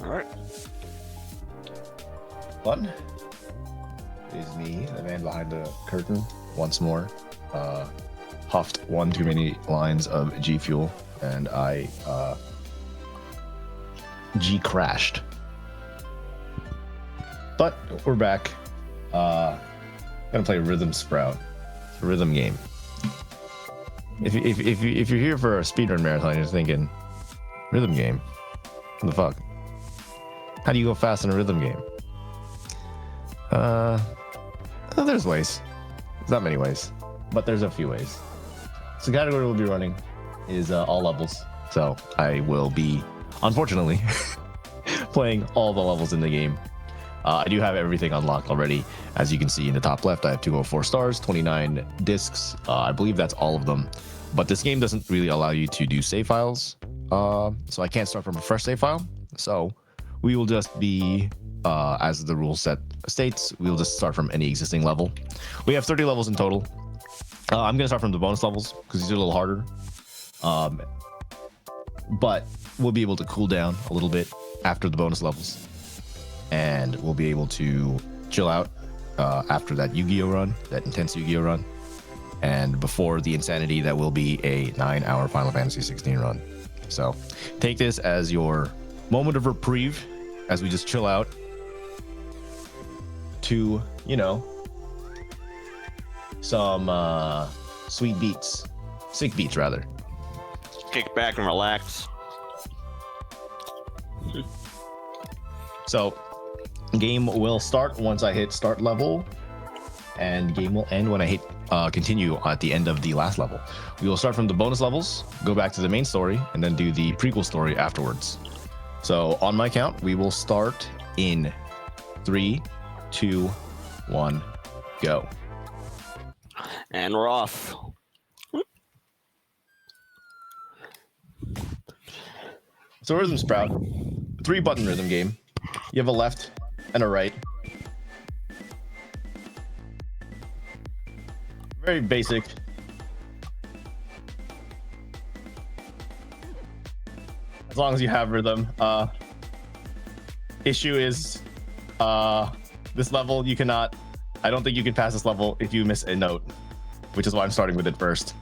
All right. One is me, the man behind the curtain, once more. Huffed one too many lines of G Fuel, and I G crashed. But we're back. Gonna play Rhythm Sprout, rhythm game. If you're here for a speedrun marathon, you're thinking, rhythm game? What the fuck? How do you go fast in a rhythm game? There's ways. There's not many ways, but there's a few ways. So the category we'll be running is all levels. So I will be, unfortunately, playing all the levels in the game. I do have everything unlocked already. As you can see in the top left, I have 204 stars, 29 discs. I believe that's all of them. But this game doesn't really allow you to do save files. So I can't start from a fresh save file. So we will just be, as the rule set states, we'll just start from any existing level. We have 30 levels in total. I'm going to start from the bonus levels because these are a little harder. But we'll be able to cool down a little bit after the bonus levels. And we'll be able to chill out after that Yu-Gi-Oh run, that intense Yu-Gi-Oh run. And before the insanity that will be a 9-hour Final Fantasy 16 run. So take this as your moment of reprieve as we just chill out to, you know, some sweet beats, sick beats rather. Kick back and relax. So game will start once I hit start level, and game will end when I hit continue at the end of the last level. We will start from the bonus levels, go back to the main story, and then do the prequel story afterwards. So on my count, we will start in 3, 2, 1, go. And we're off. So Rhythm Sprout, 3-button rhythm game. You have a left and a right. Very basic. As long as you have rhythm. Issue is this level you cannot, I don't think you can pass this level if you miss a note, which is why I'm starting with it first.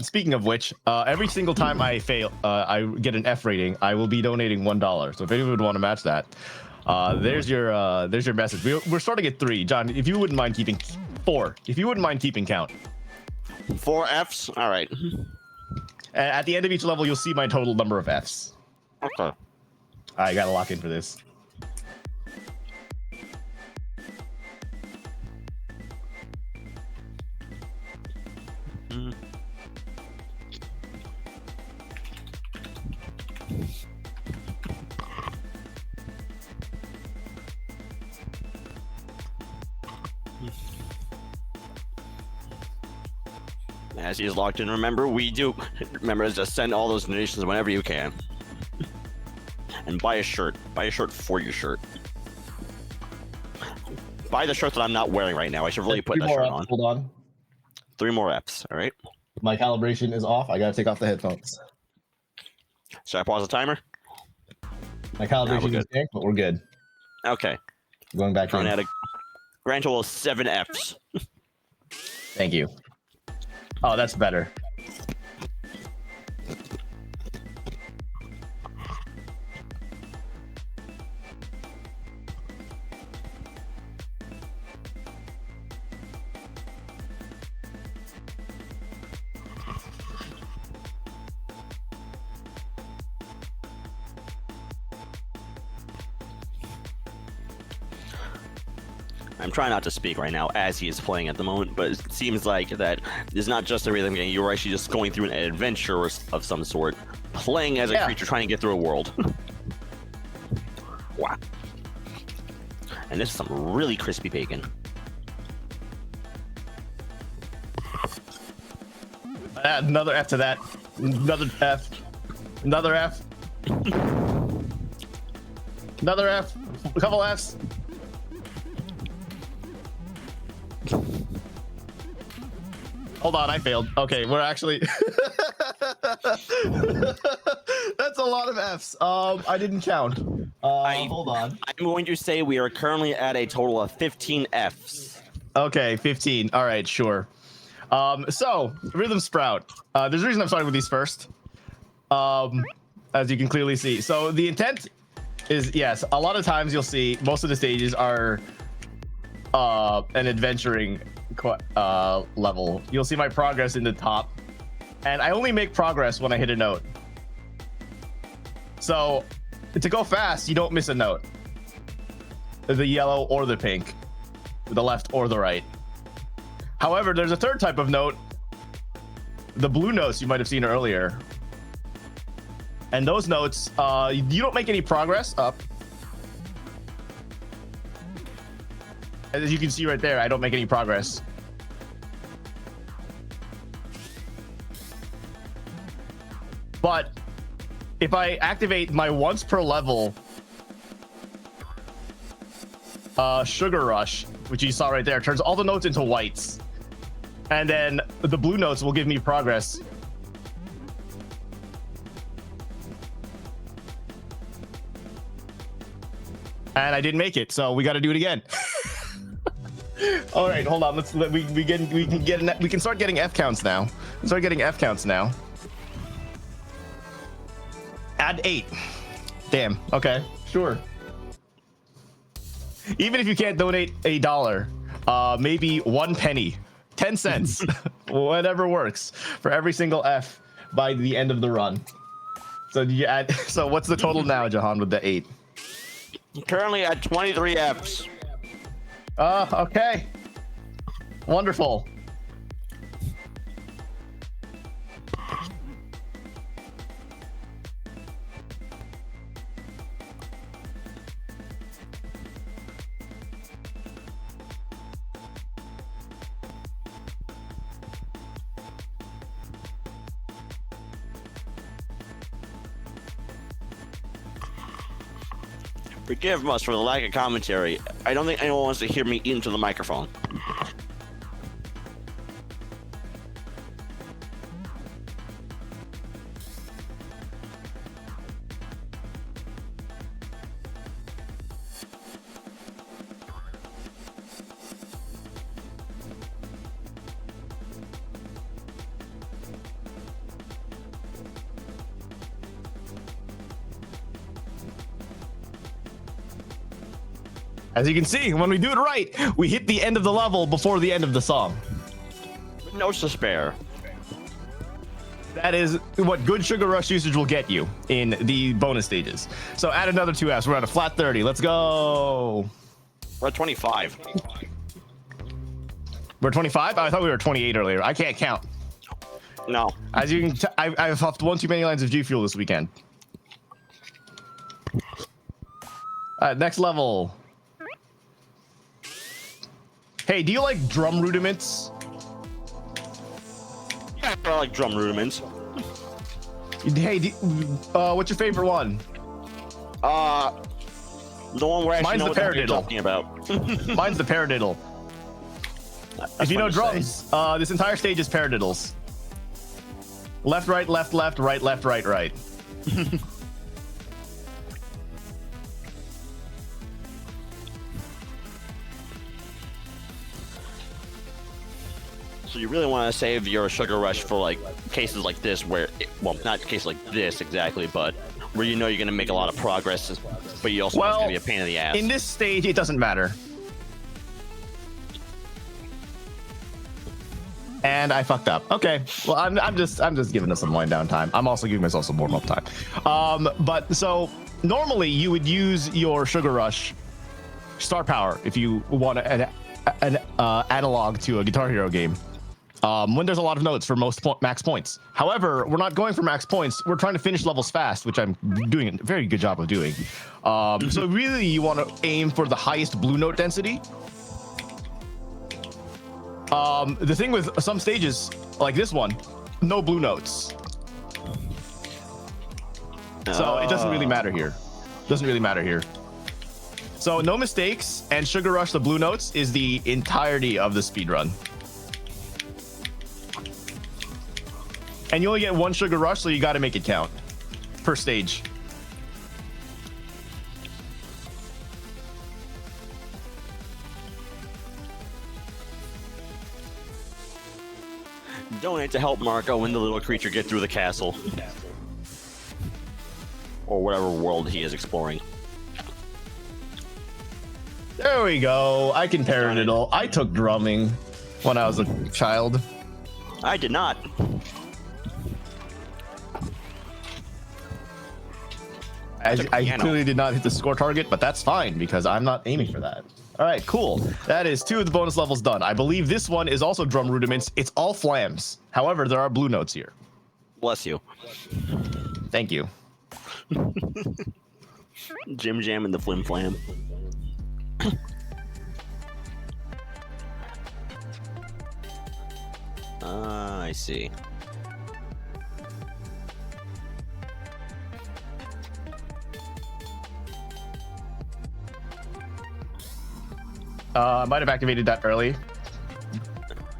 Speaking of which, every single time I fail, I get an F rating, I will be donating $1. So if anyone would want to match that, there's your message. We're starting at 3. John, if you wouldn't mind keeping 4, if you wouldn't mind keeping count. 4 Fs. All right. At the end of each level, you'll see my total number of Fs. Okay. I gotta lock in for this. As he's locked in, remember to send all those donations whenever you can. And buy a shirt. Buy a shirt for your shirt. Buy the shirt that I'm not wearing right now. I should really put that shirt on. Hold on. 3 more Fs, all right? My calibration is off. I gotta take off the headphones. Should I pause the timer? My calibration is there, but we're good. Okay. Going back in. At a grand total of 7 Fs. Thank you. Oh, that's better. I'm trying not to speak right now as he is playing at the moment, but it seems like that it's not just a rhythm game. You're actually just going through an adventure of some sort, playing as a creature trying to get through a world. Wow. And this is some really crispy bacon. Add another F to that. Another F. Another F. Another F. A couple Fs. Hold on, I failed. Okay, we're actually. That's a lot of Fs. I didn't count. Hold on. I'm going to say we are currently at a total of 15 Fs. Okay, 15. All right, sure. So Rhythm Sprout. There's a reason I'm starting with these first. As you can clearly see. So the intent is, yes, a lot of times you'll see most of the stages are an adventuring level. You'll see my progress in the top, and I only make progress when I hit a note. So to go fast, you don't miss a note. The yellow or the pink, the left or the right. However, there's a third type of note, the blue notes you might have seen earlier. And those notes, you don't make any progress up. As you can see right there, I don't make any progress. But if I activate my once per level Sugar Rush, which you saw right there, turns all the notes into whites. And then the blue notes will give me progress. And I didn't make it, so we got to do it again. All right, hold on. We can start getting F counts now. Start getting F counts now. Add 8. Damn. Okay. Sure. Even if you can't donate $1, maybe 1 penny, 10 cents, whatever works for every single F by the end of the run. So you add. So what's the total now, Jahan, with the 8? Currently at 23 Fs. Okay. Wonderful. Forgive us for the lack of commentary. I don't think anyone wants to hear me into the microphone. As you can see, when we do it right, we hit the end of the level before the end of the song. No despair. That is what good Sugar Rush usage will get you in the bonus stages. So add another 2 Fs. We're at a flat 30. Let's go. We're at 25. We're 25? I thought we were 28 earlier. I can't count. No. As you can, I've huffed one too many lines of G Fuel this weekend. Next level. Hey, do you like drum rudiments? Yeah, I like drum rudiments. Hey, what's your favorite one? The one where I actually Mine's know the what you're paradiddle. talking about. Mine's the paradiddle. If you know drums, this entire stage is paradiddles. Left, right, left, left, right, left, right, right. So you really want to save your Sugar Rush for like cases like this where, well, not cases like this exactly, but where you know you're going to make a lot of progress, but you also know it's going to be a pain in the ass. In this stage, it doesn't matter. And I fucked up. Okay. Well, I'm just giving us some wind down time. I'm also giving myself some warm up time. But so normally you would use your Sugar Rush star power if you want an analog to a Guitar Hero game. When there's a lot of notes for most max points. However, we're not going for max points. We're trying to finish levels fast, which I'm doing a very good job of doing. So really, you want to aim for the highest blue note density. The thing with some stages, like this one, no blue notes. So it doesn't really matter here. Doesn't really matter here. So no mistakes, and Sugar Rush the blue notes is the entirety of the speedrun. And you only get 1 sugar rush, so you got to make it count per stage. Donate to help Marco and the little creature get through the castle. Or whatever world he is exploring. There we go. I can parrot it all. I took drumming when I was a child. I did not. I clearly did not hit the score target, but that's fine because I'm not aiming for that. All right, cool. That is 2 of the bonus levels done. I believe this one is also drum rudiments. It's all flams. However, there are blue notes here. Bless you. Thank you. Jim Jam and the Flim Flam. I see. I might have activated that early.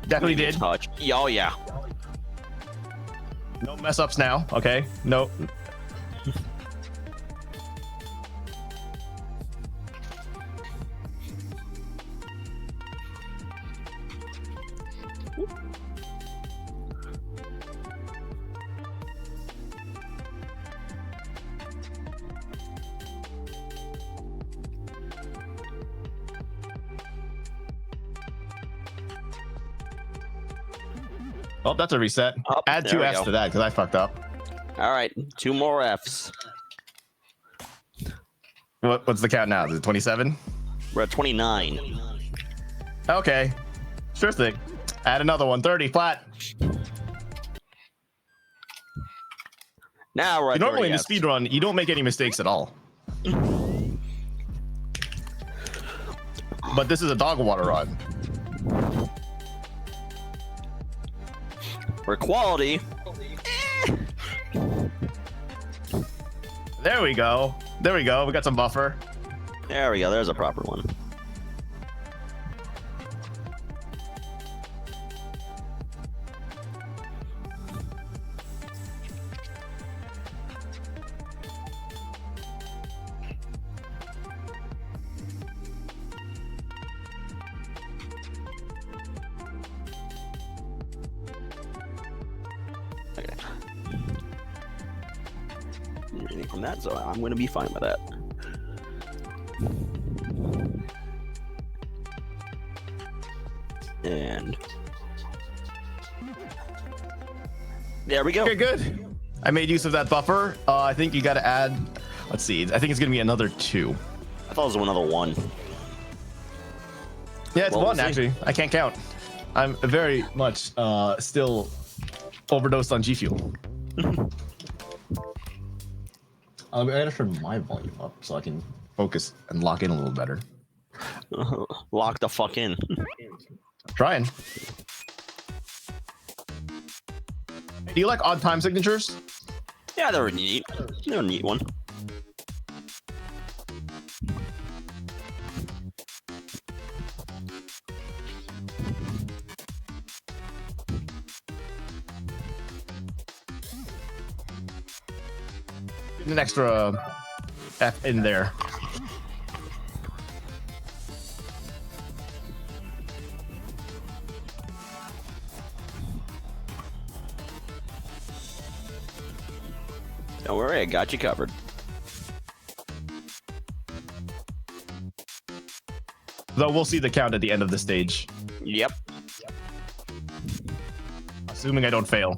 Definitely did. Touch. Oh, yeah. No mess ups now. Okay. No. Oh, that's a reset. Oh, Add 2 Fs to that because I fucked up. All right, 2 more Fs. What's the count now? Is it 27? We're at 29. Okay. Sure thing. Add another one. 30 flat. Now we're at normally in the 30 Fs. speed run, you don't make any mistakes at all. But this is a Dogwater run. For quality. There we go. There we go. We got some buffer. There we go. There's a proper one. Okay. Anything from that, so I'm going to be fine with that. And there we go. Okay, good. I made use of that buffer. I think you got to add. Let's see. I think it's going to be another 2. I thought it was another 1. Yeah, it's Well, 1 we'll see. actually. I can't count. I'm very much still overdosed on G Fuel. I gotta turn my volume up so I can focus and lock in a little better. Lock the fuck in. Trying. Do you like odd time signatures? Yeah, they're neat. They're a neat one. An extra F in there. Don't worry, I got you covered. Though we'll see the count at the end of the stage. Yep. Assuming I don't fail.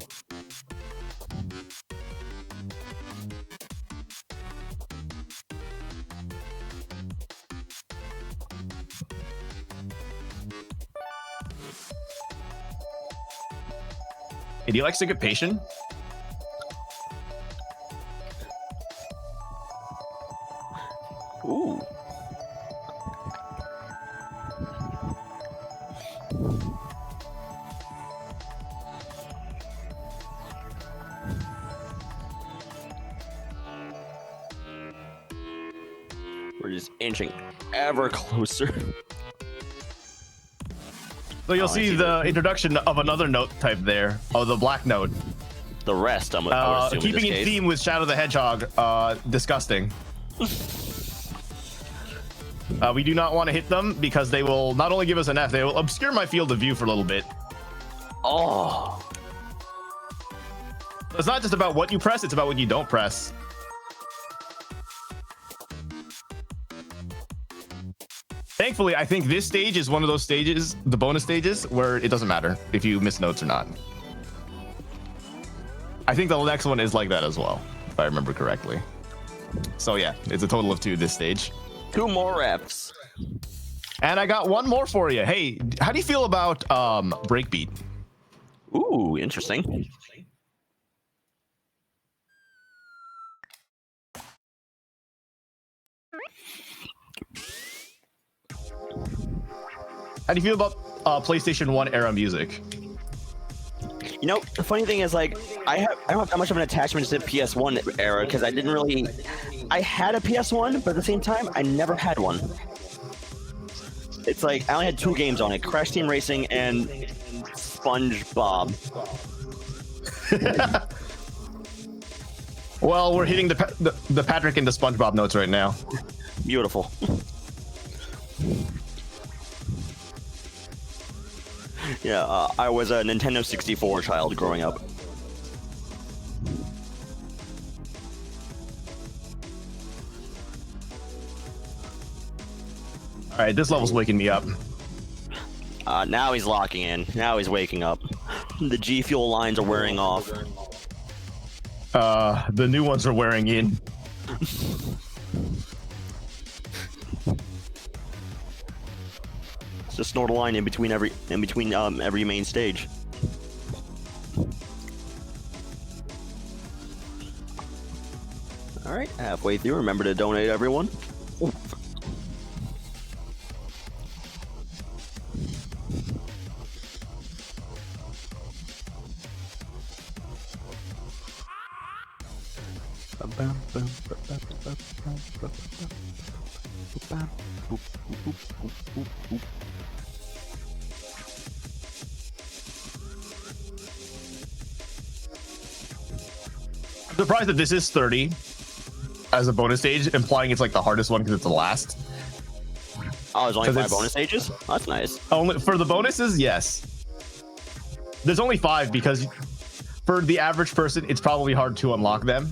Hey, do you like syncopation? Ooh. We're just inching ever closer. So you'll I see see the introduction of another note type there. Oh, the black note. the rest. I would assume keeping in in theme with Shadow the Hedgehog, disgusting. We do not want to hit them because they will not only give us an F, they will obscure my field of view for a little bit. Oh. It's not just about what you press, it's about what you don't press. Thankfully, I think this stage is one of those stages, the bonus stages, where it doesn't matter if you miss notes or not. I think the next one is like that as well, if I remember correctly. So yeah, it's a total of 2 this stage. 2 more Fs. And I got one more for you. Hey, how do you feel about breakbeat? Ooh, interesting. How do you feel about PlayStation 1 era music? You know, the funny thing is, like, I don't have that much of an attachment to the PS1 era because I didn't really. I had a PS1, but at the same time, I never had one. It's like I only had 2 games on it: Crash Team Racing and SpongeBob. Well, we're hitting the Patrick and the SpongeBob notes right now. Beautiful. Yeah, I was a Nintendo 64 child growing up. All right, this level's waking me up. Now he's locking in. Now he's waking up. The G Fuel lines are wearing off. The new ones are wearing in. It's just snort a line in between every main stage. All right, halfway through. Remember to donate, everyone. I'm surprised that this is 30 as a bonus stage, implying it's like the hardest one because it's the last. Oh, there's only 5 bonus stages? That's nice. Only for the bonuses, yes. There's only 5 because for the average person, it's probably hard to unlock them.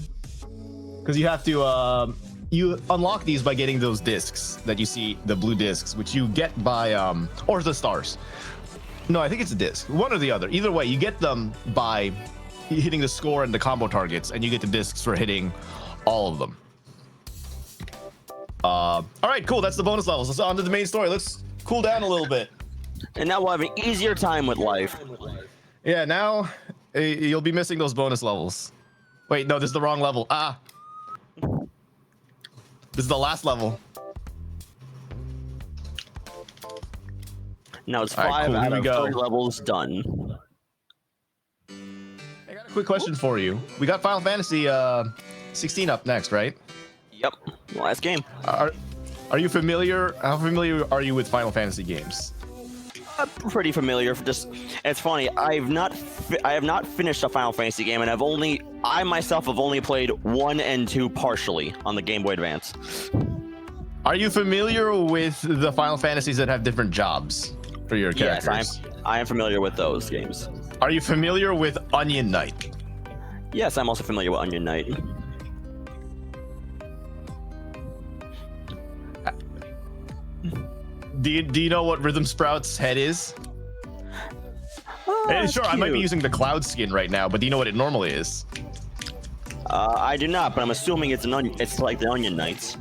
Because you have to, you unlock these by getting those discs that you see, the blue discs, which you get by, or the stars. No, I think it's a disc. One or the other. Either way, you get them by hitting the score and the combo targets, and you get the discs for hitting all of them. All right, cool. That's the bonus levels. Let's on to the main story. Let's cool down a little bit. And now we'll have an easier time with life. Yeah, now you'll be missing those bonus levels. Wait, no, this is the wrong level. Ah. This is the last level. Now it's 5 out of 30 levels done. I got a quick question for you. We got Final Fantasy 16 up next, right? Yep, last game. Are you familiar? How familiar are you with Final Fantasy games? I'm pretty familiar. It's funny. I have not finished a Final Fantasy game, and I myself have only played 1 and 2 partially on the Game Boy Advance. Are you familiar with the Final Fantasies that have different jobs for your characters? Yes, I am familiar with those games. Are you familiar with Onion Knight? Yes, I'm also familiar with Onion Knight. Do you know what Rhythm Sprout's head is? Sure, I might be using the Cloud skin right now, but do you know what it normally is? I do not, but I'm assuming it's an onion. It's like the Onion Knights.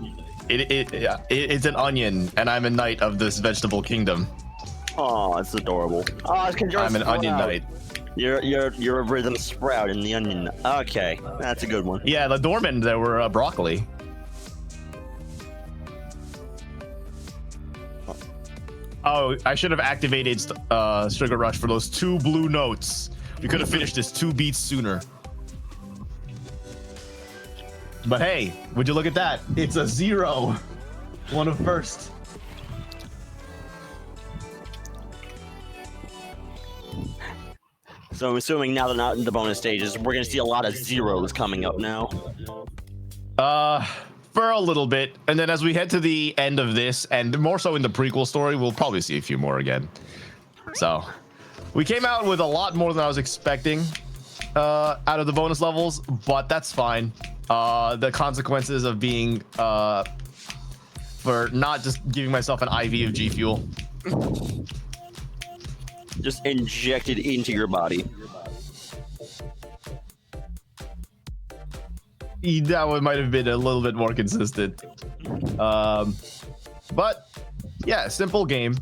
It's an onion, and I'm a knight of this vegetable kingdom. Oh, it's adorable. Oh, I'm an onion knight. You're a Rhythm Sprout in the Onion. Okay, that's a good one. Yeah, the Dorman there were broccoli. Oh, I should have activated Sugar Rush for those 2 blue notes. We could have finished this 2 beats sooner. But hey, would you look at that? It's a 0. One of first. So I'm assuming now they're not in the bonus stages, we're gonna see a lot of zeros coming up now. For a little bit, and then as we head to the end of this, and more so in the prequel story, we'll probably see a few more again. So we came out with a lot more than I was expecting out of the bonus levels, but that's fine. The consequences of being for not just giving myself an IV of G Fuel. Just injected into your body. That one might have been a little bit more consistent. But yeah, simple game.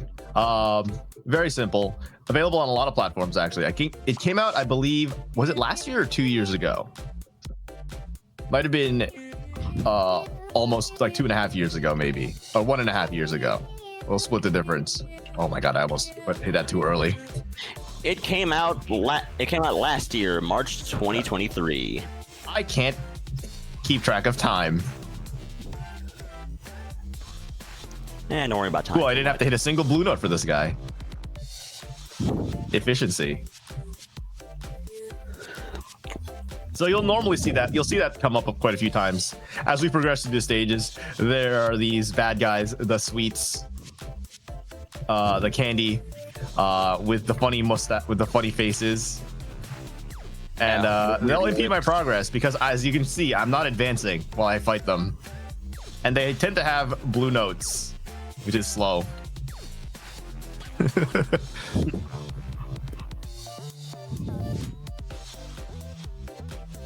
Very simple. Available on a lot of platforms, actually. I think it came out, I believe, was it last year or 2 years ago? Might have been almost like 2.5 years ago, maybe, or 1.5 years ago. We'll split the difference. Oh my god, I almost hit that too early. It came out last year, March 2023. I can't keep track of time. Don't worry about time. Cool, I didn't have to hit a single blue note for this guy. Efficiency. So you'll normally see that. You'll see that come up quite a few times as we progress through the stages. There are these bad guys, the sweets, the candy, with the funny mustache, with the funny faces, and they'll impede my progress because, as you can see, I'm not advancing while I fight them, and they tend to have blue notes, which is slow.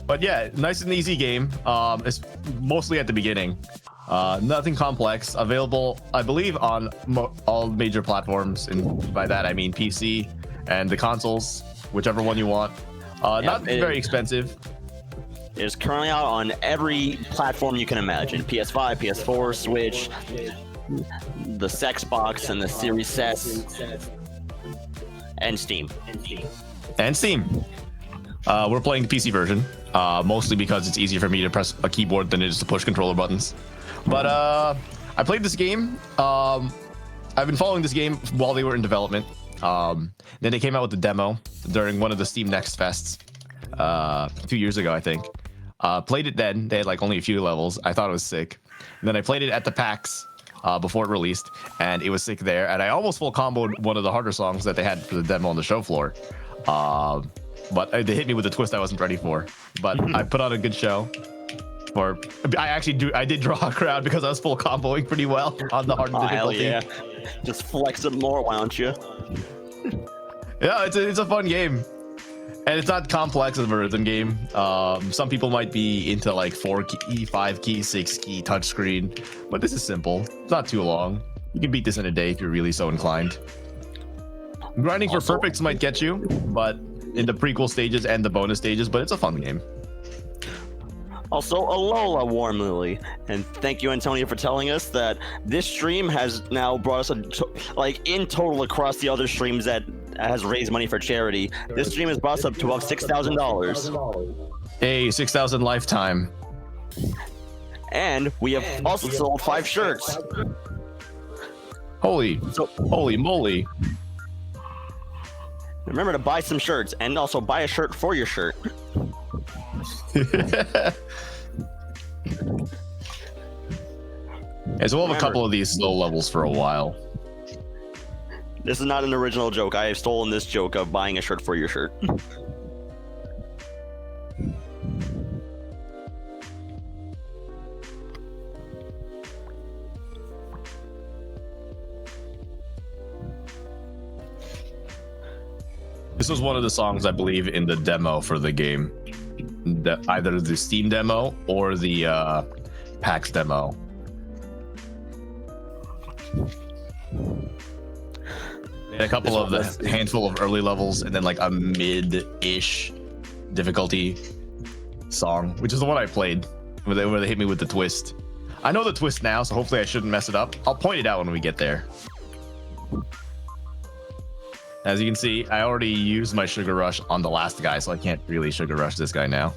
But yeah, nice and easy game. It's mostly at the beginning. Nothing complex. Available, I believe, on all major platforms, and by that I mean PC and the consoles, whichever one you want. Not very expensive. It is currently out on every platform you can imagine: PS5, PS4, Switch, the Xbox, and the Series S, and Steam. And Steam. We're playing the PC version, mostly because it's easier for me to press a keyboard than it is to push controller buttons. But I played this game. I've been following this game while they were in development. Then they came out with the demo during one of the Steam Next Fests 2 years ago, I think. Played it then. They had like only a few levels. I thought it was sick. And then I played it at the PAX before it released, and it was sick there. And I almost full comboed one of the harder songs that they had for the demo on the show floor. But they hit me with a twist I wasn't ready for. But I put on a good show. I did draw a crowd because I was full comboing pretty well on the hard difficulty. Yeah, just flex it more, why don't you? Yeah, it's a fun game, and it's not complex as a rhythm game. Some people might be into like 4 key, 5 key, 6 key touchscreen, but this is simple. It's not too long. You can beat this in a day if you're really so inclined. Grinding for perfects might get you, but in the prequel stages and the bonus stages, but it's a fun game. Also, Alola warmly, and thank you, Antonio, for telling us that this stream has now brought us in total across the other streams that has raised money for charity. This stream has brought us up to about $6,000. Hey, 6,000 lifetime. And we have also sold 5 shirts. Holy moly! Remember to buy some shirts, and also buy a shirt for your shirt. So we'll have a couple of these slow levels for a while. This is not an original joke. I have stolen this joke of buying a shirt for your shirt. This was one of the songs, I believe, in the demo for the game. Either the Steam demo or the PAX demo. And a couple of the handful of early levels, and then like a mid-ish difficulty song, which is the one I played, where they hit me with the twist. I know the twist now, so hopefully I shouldn't mess it up. I'll point it out when we get there. As you can see, I already used my Sugar Rush on the last guy, so I can't really Sugar Rush this guy now.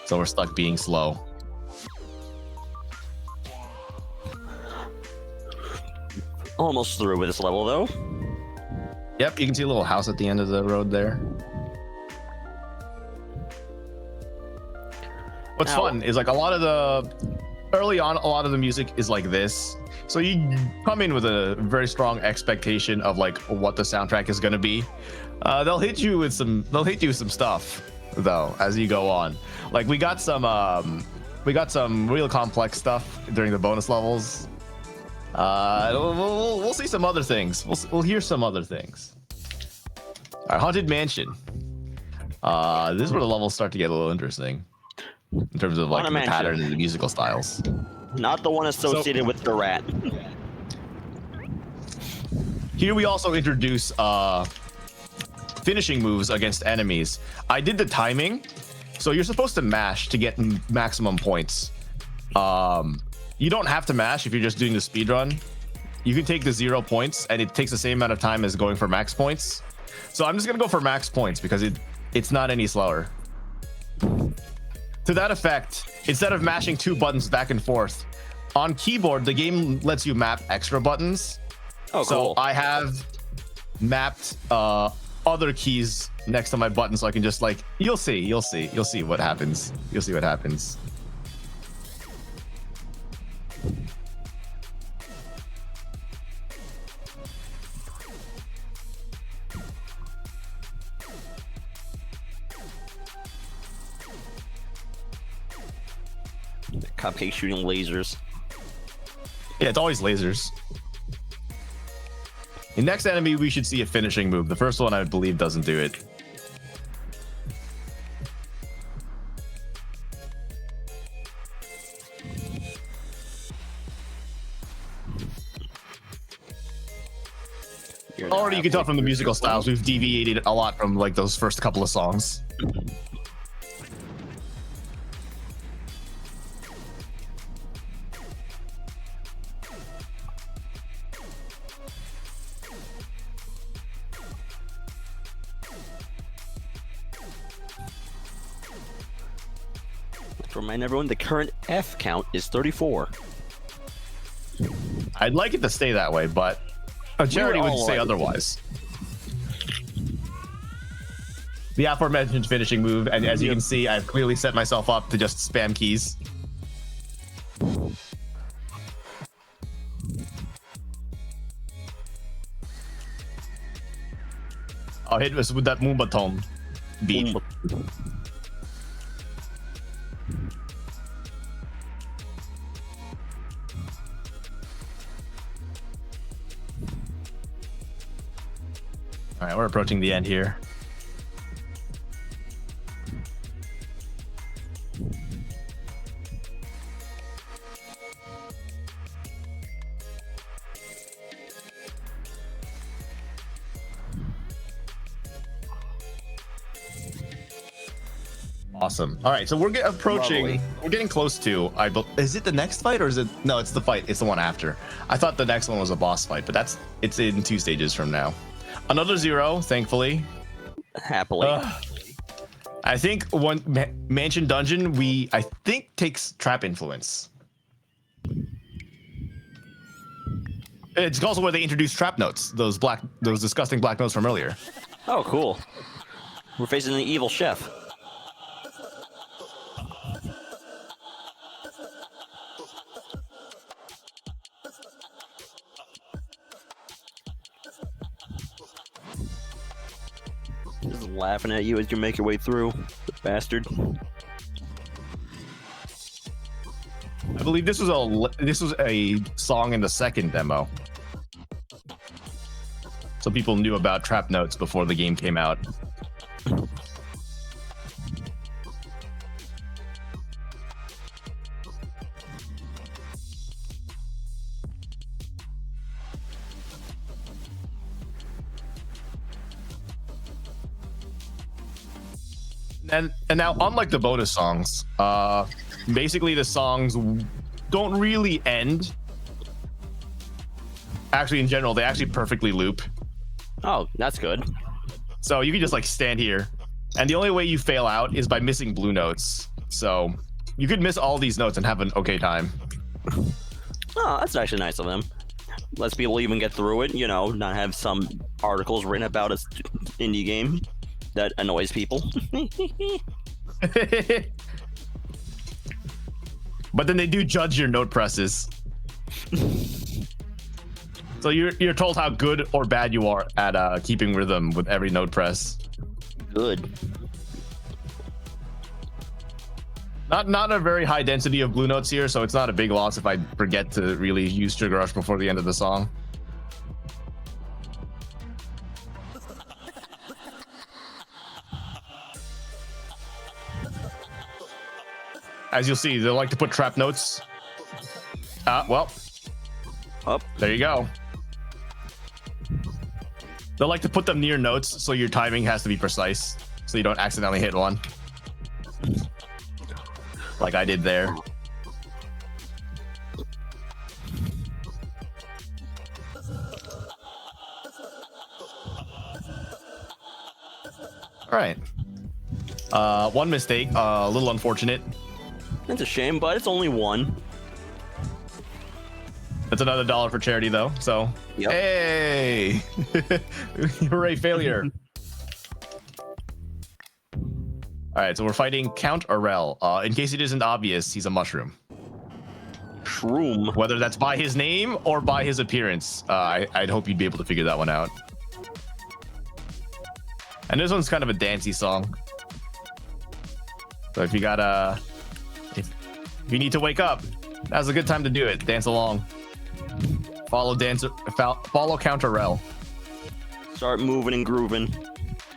So we're stuck being slow. Almost through with this level, though. Yep, you can see a little house at the end of the road there. What's fun is like early on, a lot of the music is like this. So you come in with a very strong expectation of like what the soundtrack is going to be. They'll hit you with some stuff though as you go on. Like we got some real complex stuff during the bonus levels. We'll see some other things. We'll hear some other things. All right, Haunted Mansion. This is where the levels start to get a little interesting in terms of like the pattern and the musical styles. Not the one associated with the rat. Here we also introduce finishing moves against enemies. I did the timing, so you're supposed to mash to get maximum points. You don't have to mash if you're just doing the speed run. You can take the 0 points, and it takes the same amount of time as going for max points. So I'm just gonna go for max points because it's not any slower. To that effect, instead of mashing 2 buttons back and forth, on keyboard, the game lets you map extra buttons. Oh, so cool. I have mapped other keys next to my button so I can just like, you'll see what happens. You'll see what happens. Cupcake shooting lasers. Yeah, it's always lasers. The next enemy, we should see a finishing move. The first one, I believe, doesn't do it. Already, you can tell from the musical styles, we've deviated a lot from like those first couple of songs. To remind everyone, the current F count is 34. I'd like it to stay that way, but a charity would say otherwise. The aforementioned finishing move, and as you can see, I've clearly set myself up to just spam keys. I'll hit us with that Moombaton beat. All right, we're approaching the end here. Awesome. All right, so we're approaching. Lovely. We're getting close to. Is it the next fight or is it? No, it's the fight. It's the one after. I thought the next one was a boss fight, but it's in 2 stages from now. Another 0, thankfully. Happily. I think one mansion dungeon I think takes trap influence. It's also where they introduce trap notes, those disgusting black notes from earlier. Oh, cool. We're facing the evil chef. Just laughing at you as you make your way through, the bastard. I believe this was a song in the second demo, so people knew about trap notes before the game came out. And now, unlike the bonus songs, basically the songs don't really end. Actually, in general, they actually perfectly loop. Oh, that's good. So you can just like stand here, and the only way you fail out is by missing blue notes. So you could miss all these notes and have an okay time. Oh, that's actually nice of them. lets people even get through it. You know, not have some articles written about a indie game that annoys people. But then they do judge your note presses. So you're told how good or bad you are at keeping rhythm with every note press. Good. Not a very high density of blue notes here, so it's not a big loss if I forget to really use Sugar Rush before the end of the song. As you'll see, they like to put trap notes. Well, Up. there you go. They like to put them near notes, so your timing has to be precise, so you don't accidentally hit one. Like I did there. All right. One mistake, a little unfortunate. That's a shame, but it's only one. That's another $1 for charity, though. So, Yep. Hey, hooray, failure. All right, so we're fighting Count Arel. In case it isn't obvious, he's a mushroom. Shroom. Whether that's by his name or by his appearance, I'd hope you'd be able to figure that one out. And this one's kind of a dancey song. So if you gotta, if you need to wake up, now's a good time to do it. Dance along. Follow Count Arel. Start moving and grooving.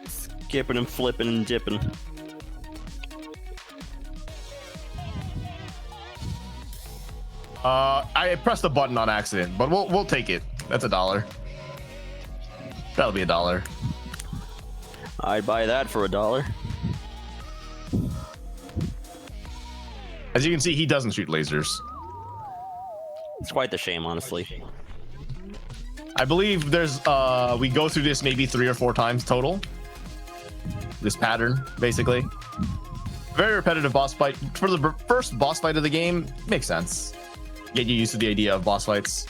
Skipping and flipping and dipping. I pressed the button on accident, but we'll take it. That's $1. That'll be $1. I'd buy that for $1. As you can see, he doesn't shoot lasers. It's quite the shame, honestly. I believe there's we go through this maybe 3 or 4 times total. This pattern, basically. Very repetitive boss fight. For the first boss fight of the game, makes sense. Get you used to the idea of boss fights.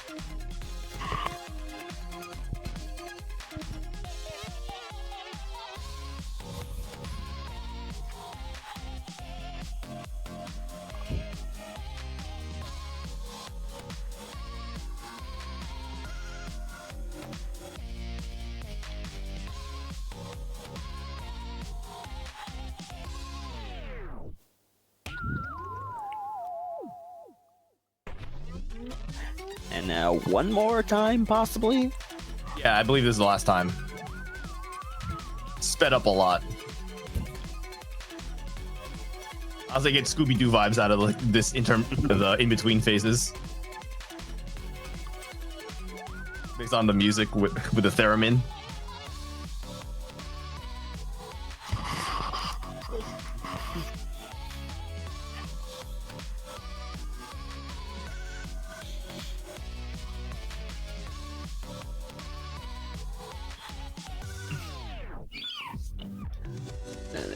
And now one more time, possibly? Yeah, I believe this is the last time. Sped up a lot. I was like, get Scooby-Doo vibes out of like this the in-between phases. Based on the music with the theremin.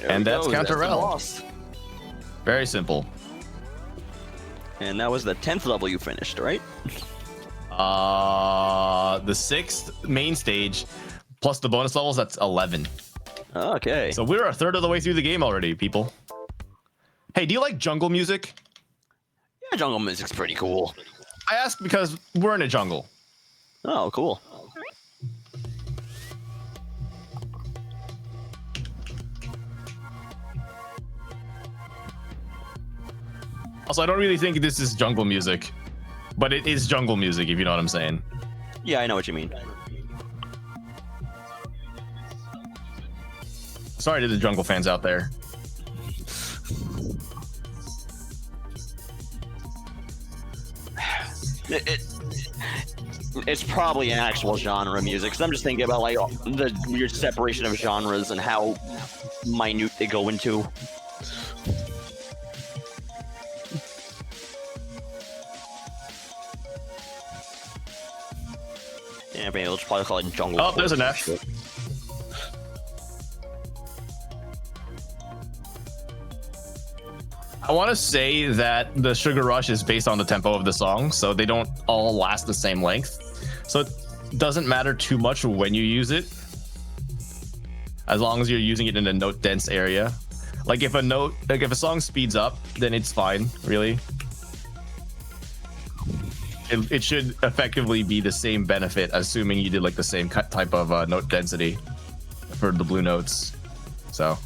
And that's Count Arel. Very simple. And that was the 10th level you finished, right? The 6th main stage plus the bonus levels, that's 11. Okay. So we're a third of the way through the game already, people. Hey, do you like jungle music? Yeah, jungle music's pretty cool. I ask because we're in a jungle. Oh, cool. Also, I don't really think this is jungle music, but it is jungle music, if you know what I'm saying. Yeah, I know what you mean. Sorry to the jungle fans out there. It's probably an actual genre of music, because I'm just thinking about like the weird separation of genres and how minute they go into. Yeah, but let's probably call it jungle. Oh, there's an F. I want to say that the Sugar Rush is based on the tempo of the song, so they don't all last the same length. So it doesn't matter too much when you use it, as long as you're using it in a note dense area. Like if a song speeds up, then it's fine, really. It should effectively be the same benefit, assuming you did like the same type of note density for the blue notes. So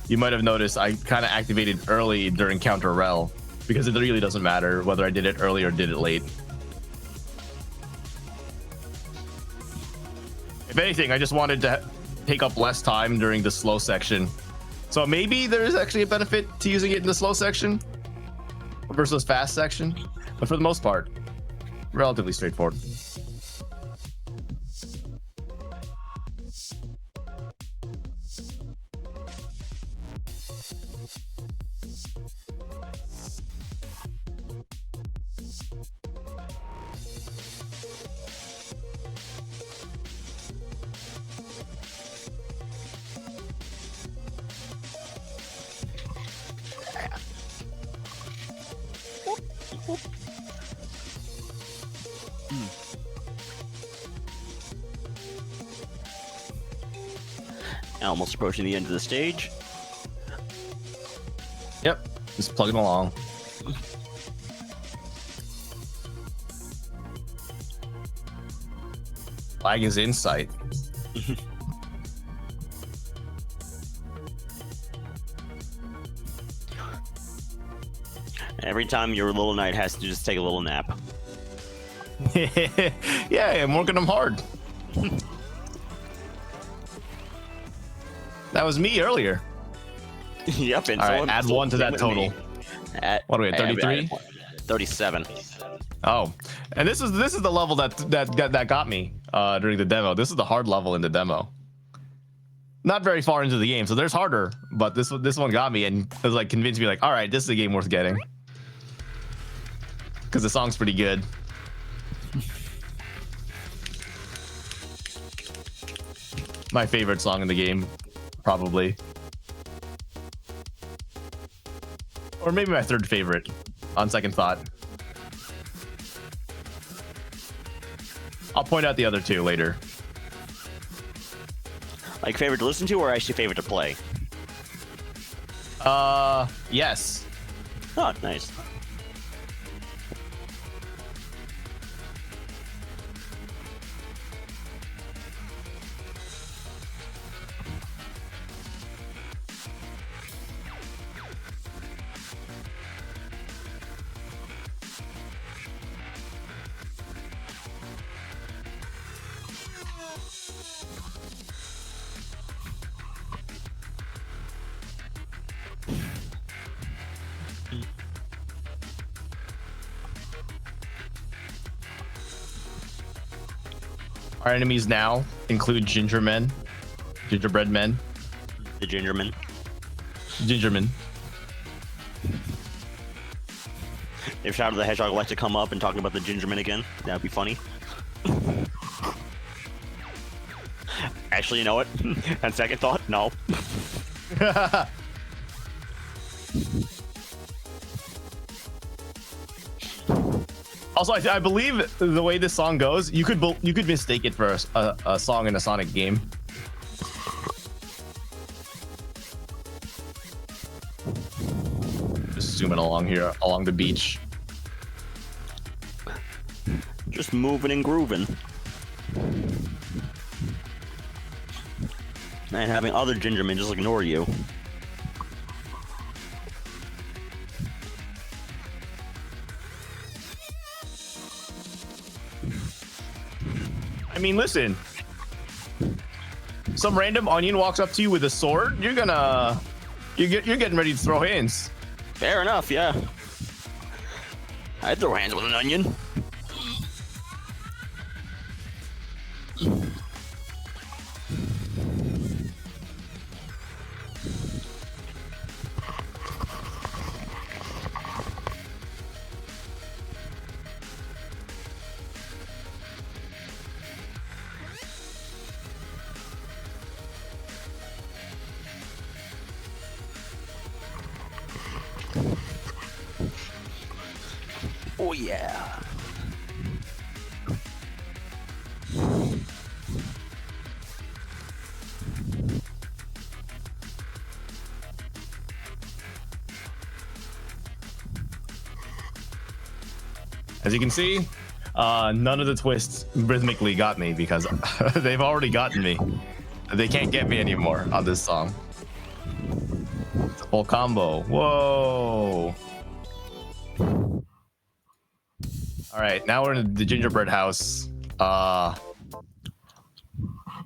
you might have noticed I kind of activated early during counter rel, because it really doesn't matter whether I did it early or did it late. If anything, I just wanted to take up less time during the slow section. So maybe there is actually a benefit to using it in the slow section versus fast section, but for the most part, relatively straightforward. Almost approaching the end of the stage. Yep, just plugging along. Flag is in sight. Every time your little knight has to just take a little nap. Yeah, I'm working them hard. That was me earlier. Yep. And All so right, add one to that total. What are we at, 33? 37. Oh, and this is the level that got me during the demo. This is the hard level in the demo. Not very far into the game, so there's harder, but this one got me and it was like convinced me like, all right, this is a game worth getting, because the song's pretty good. My favorite song in the game, probably. Or maybe my third favorite, on second thought. I'll point out the other two later. Like favorite to listen to, or actually favorite to play? Yes. Oh, nice. Our enemies now include gingerbread men. The Gingerman. Gingerman. If Shadow the Hedgehog would like to come up and talk about the Gingerman again, that would be funny. Actually, you know what? On second thought, no. Also, I believe the way this song goes, you could mistake it for a song in a Sonic game. Just zooming along here, along the beach. Just moving and grooving. And having other Gingermen just ignore you. I mean, listen. Some random onion walks up to you with a sword. You're getting ready to throw hands. Fair enough, yeah. I'd throw hands with an onion. Oh yeah. As you can see, none of the twists rhythmically got me because they've already gotten me. They can't get me anymore on this song. It's a full combo. Whoa. All right, now we're in the gingerbread house.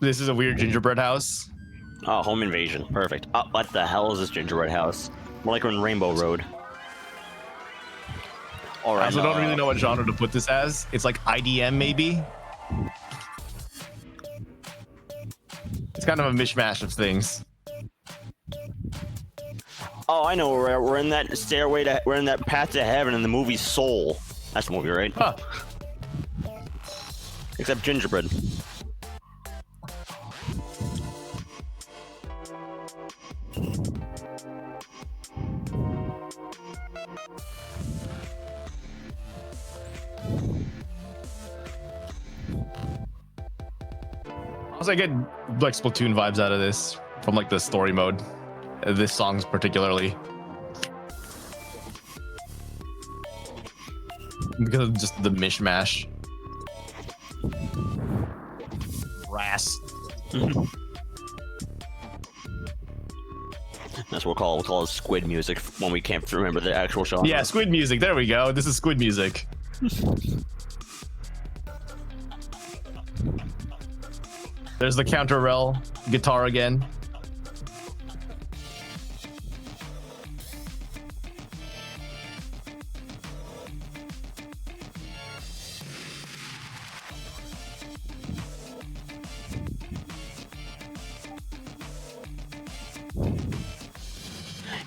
This is a weird gingerbread house. Oh, home invasion. Perfect. Oh, what the hell is this gingerbread house? More like we're in Rainbow Road. All right. I also don't really know what genre to put this as. It's like IDM, maybe. It's kind of a mishmash of things. Oh, I know. We're in that stairway to. We're in that path to heaven in the movie Soul. That's the movie, right? Huh. Except gingerbread. Also, I get like Splatoon vibes out of this from like the story mode. This song's particularly because of just the mishmash. Brass. That's what we'll call it squid music when we can't remember the actual genre. Yeah, squid music. There we go. This is squid music. There's the counter rel guitar again.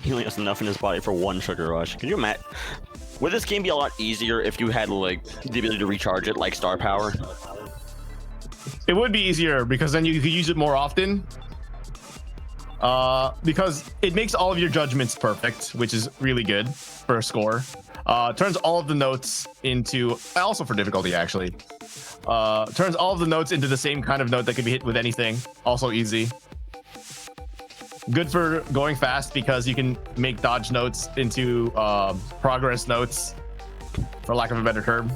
He only has enough in his body for one sugar rush. Can you imagine? Would this game be a lot easier if you had like the ability to recharge it, like Star Power? It would be easier because then you could use it more often. Because it makes all of your judgments perfect, which is really good for a score. Turns all of the notes into, also for difficulty actually, turns all of the notes into the same kind of note that can be hit with anything. Also easy. Good for going fast because you can make dodge notes into progress notes, for lack of a better term.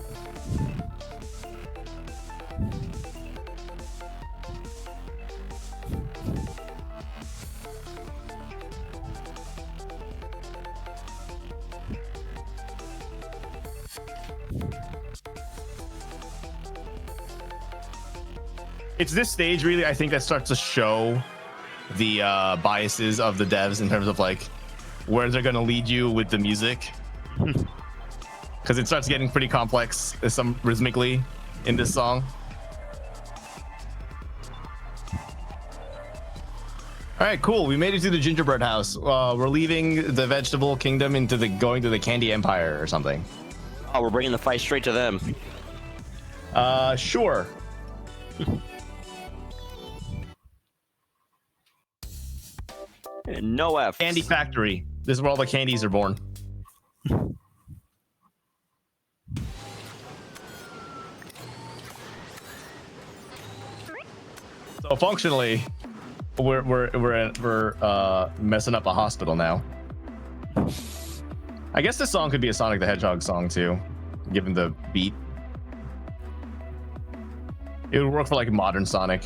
It's this stage really, I think, that starts to show the biases of the devs in terms of like where they're going to lead you with the music, because it starts getting pretty complex some rhythmically in this song. All right, cool. We made it to the gingerbread house. We're leaving the vegetable kingdom into the going to the candy empire or something. Oh, we're bringing the fight straight to them. Sure. No F. Candy factory. This is where all the candies are born. So functionally, we're messing up a hospital now. I guess this song could be a Sonic the Hedgehog song too, given the beat. It would work for like modern Sonic.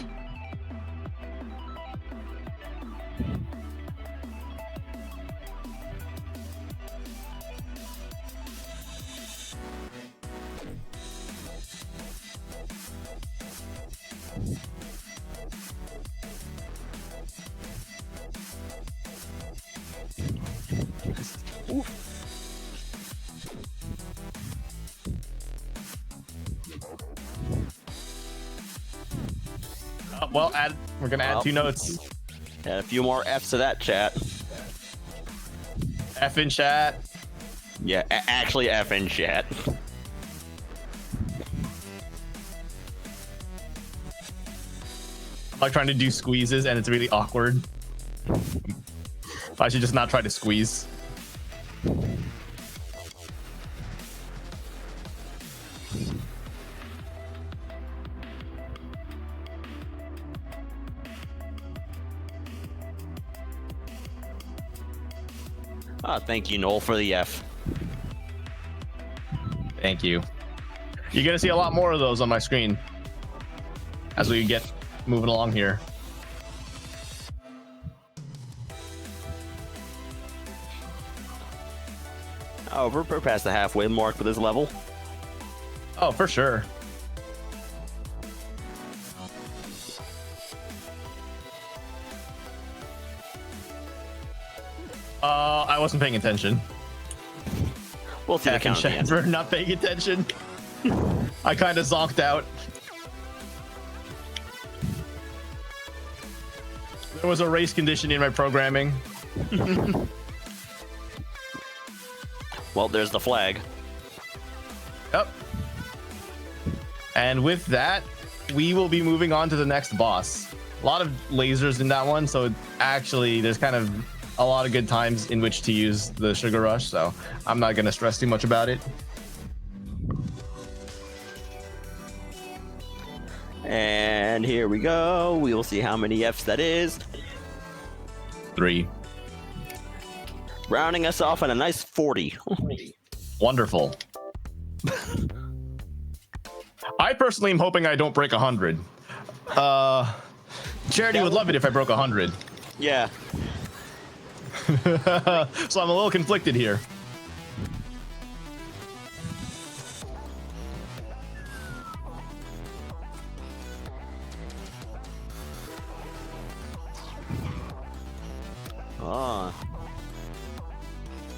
Well, we're gonna add 2 notes. Add a few more F's to that, chat. F in chat. Yeah, actually F in chat. I'm like trying to do squeezes and it's really awkward. I should just not try to squeeze. Thank you, Noel, for the F. Thank you. You're gonna see a lot more of those on my screen as we get moving along here. Oh, we're past the halfway mark for this level. Oh, for sure. I wasn't paying attention. We'll see the count at the end. For not paying attention. I kind of zonked out. There was a race condition in my programming. Well, there's the flag. Yep. And with that, we will be moving on to the next boss. A lot of lasers in that one, so actually there's kind of a lot of good times in which to use the Sugar Rush, so I'm not going to stress too much about it. And here we go. We will see how many Fs that is. 3. Rounding us off at a nice 40. Wonderful. I personally am hoping I don't break 100. Charity would love it if I broke 100. Yeah. So I'm a little conflicted here. Ah.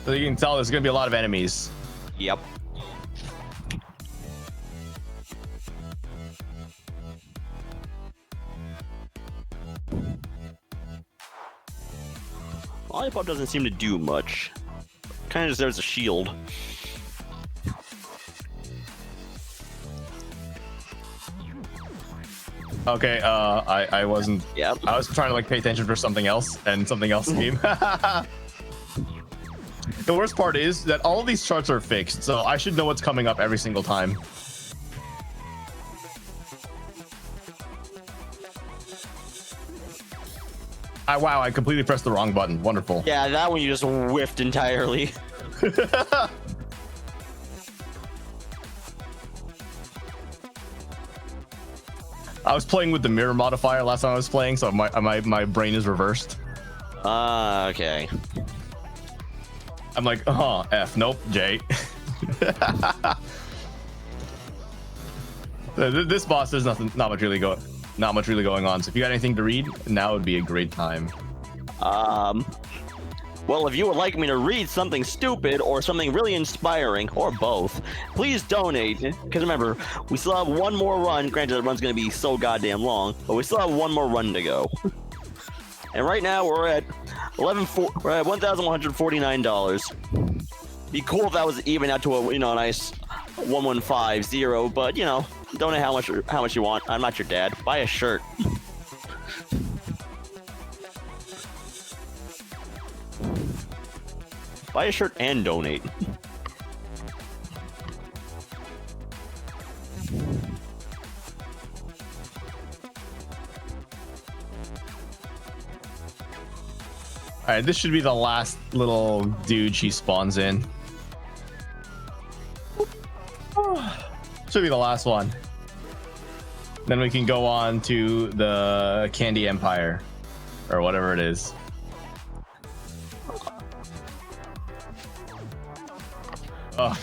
So you can tell there's going to be a lot of enemies. Yep. Lollipop doesn't seem to do much. Kind of just there's a shield. Okay, I wasn't. Yep. I was trying to like pay attention for something else, and something else came. The worst part is that all of these charts are fixed, so I should know what's coming up every single time. Wow, I completely pressed the wrong button. Wonderful. Yeah, that one you just whiffed entirely. I was playing with the mirror modifier last time I was playing, so my brain is reversed. Okay. I'm like, F, nope, J. This boss, there's not much really going on. So if you got anything to read, now would be a great time. Well, if you would like me to read something stupid or something really inspiring, or both, please donate. Because remember, we still have one more run. Granted, the run's going to be so goddamn long, but we still have one more run to go. And right now, we're at $1,149. Be cool if that was even out to a nice 1150, but donate how much you want. I'm not your dad. Buy a shirt. Buy a shirt and donate. All right, this should be the last little dude she spawns in. Should be the last one. Then we can go on to the Candy Empire, or whatever it is. Oh.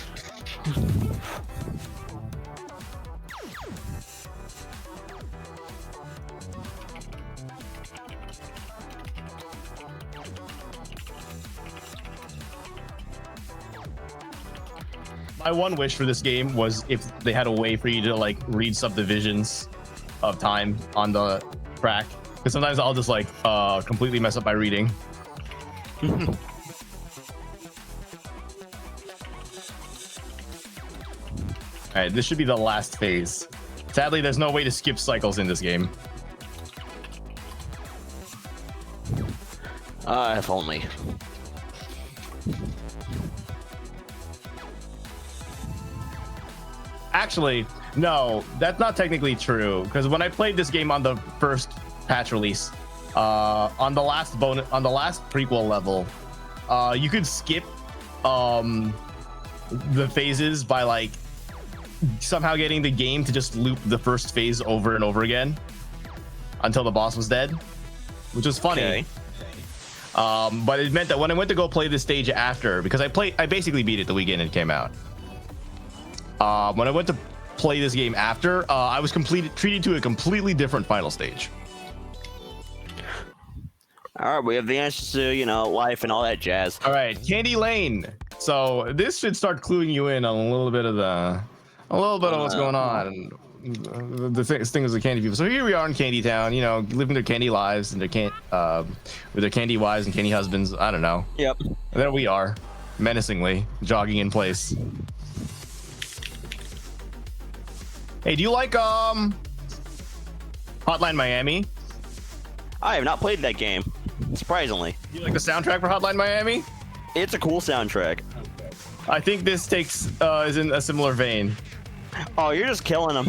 My one wish for this game was if they had a way for you to like read subdivisions of time on the track, because sometimes I'll just like completely mess up my reading. All right, this should be the last phase. Sadly, there's no way to skip cycles in this game. If only. Actually, no, that's not technically true, because when I played this game on the first patch release, on the last prequel level, you could skip the phases by like somehow getting the game to just loop the first phase over and over again until the boss was dead, which was funny. Okay. But it meant that when I went to go play this stage after, because I basically beat it the weekend it came out. When I went to play this game after, I was treated to a completely different final stage. All right, we have the answers to, you know, life and all that jazz. All right, Candy Lane. So this should start cluing you in on a little bit of what's going on. The thing is the candy people. So here we are in Candy Town, you know, living their candy lives and with their candy wives and candy husbands. I don't know. Yep. And there we are, menacingly jogging in place. Hey, do you like Hotline Miami? I have not played that game, surprisingly. You like the soundtrack for Hotline Miami? It's a cool soundtrack. I think this is in a similar vein. Oh, you're just killing them.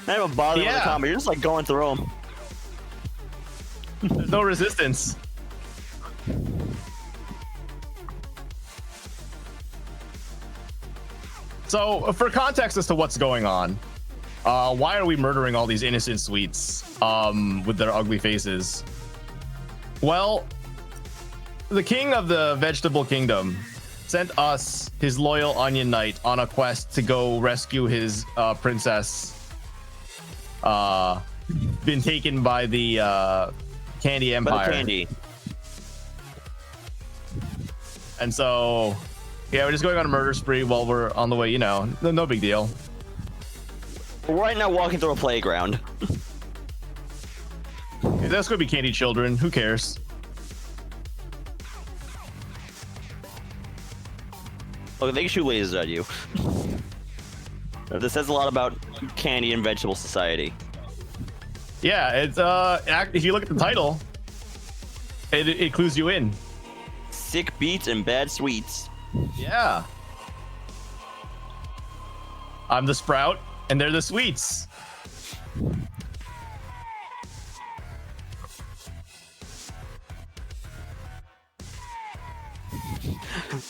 Not even bothering with the combo. You're just like going through them. There's no resistance. So, for context as to what's going on, why are we murdering all these innocent sweets with their ugly faces? Well, the king of the vegetable kingdom sent us, his loyal onion knight, on a quest to go rescue his princess, been taken by the candy empire. By the candy. And so, yeah, we're just going on a murder spree while we're on the way, you know, no big deal. We're right now walking through a playground. Yeah, that's gonna be candy children, who cares? Look, they can shoot lasers at you. This says a lot about candy and vegetable society. Yeah, it's if you look at the title, it clues you in. Sick beats and bad sweets. Yeah. I'm the sprout, and they're the sweets.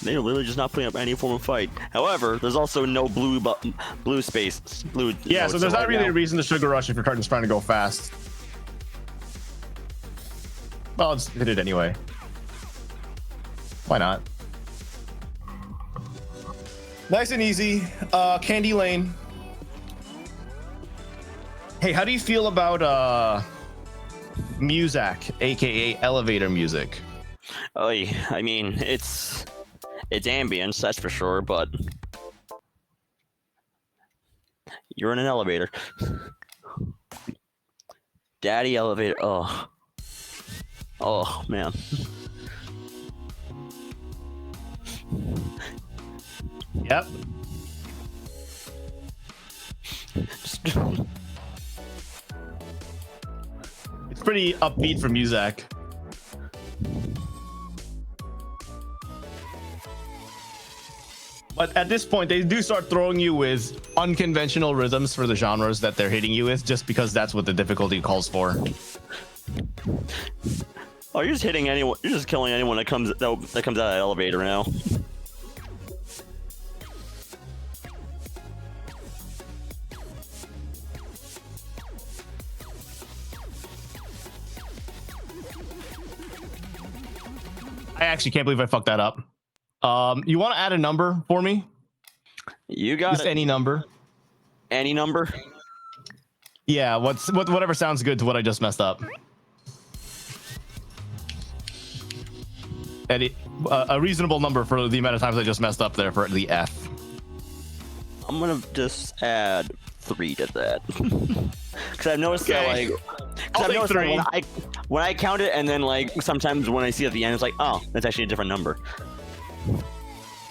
They're literally just not putting up any form of fight. However, there's also no blue space. Yeah, so there's not really a reason to sugar rush if your card is trying to go fast. Well, I'll just hit it anyway. Why not? Nice and easy. Candy Lane. Hey, how do you feel about Muzak, aka elevator music? Oh, I mean, it's ambience, that's for sure, but you're in an elevator. Daddy elevator. Oh man. Yep. It's pretty upbeat for Muzak. But at this point, they do start throwing you with unconventional rhythms for the genres that they're hitting you with, just because that's what the difficulty calls for. Oh, you're just hitting anyone. You're just killing anyone that comes out of that elevator now. I actually can't believe I fucked that up. You want to add a number for me? You got just it. Any number. Any number? Yeah, whatever sounds good to what I just messed up. And a reasonable number for the amount of times I just messed up there for the F. I'm gonna just add 3 to that. Because I've noticed that, like, when I count it, and then like sometimes when I see at the end, it's like, oh, that's actually a different number.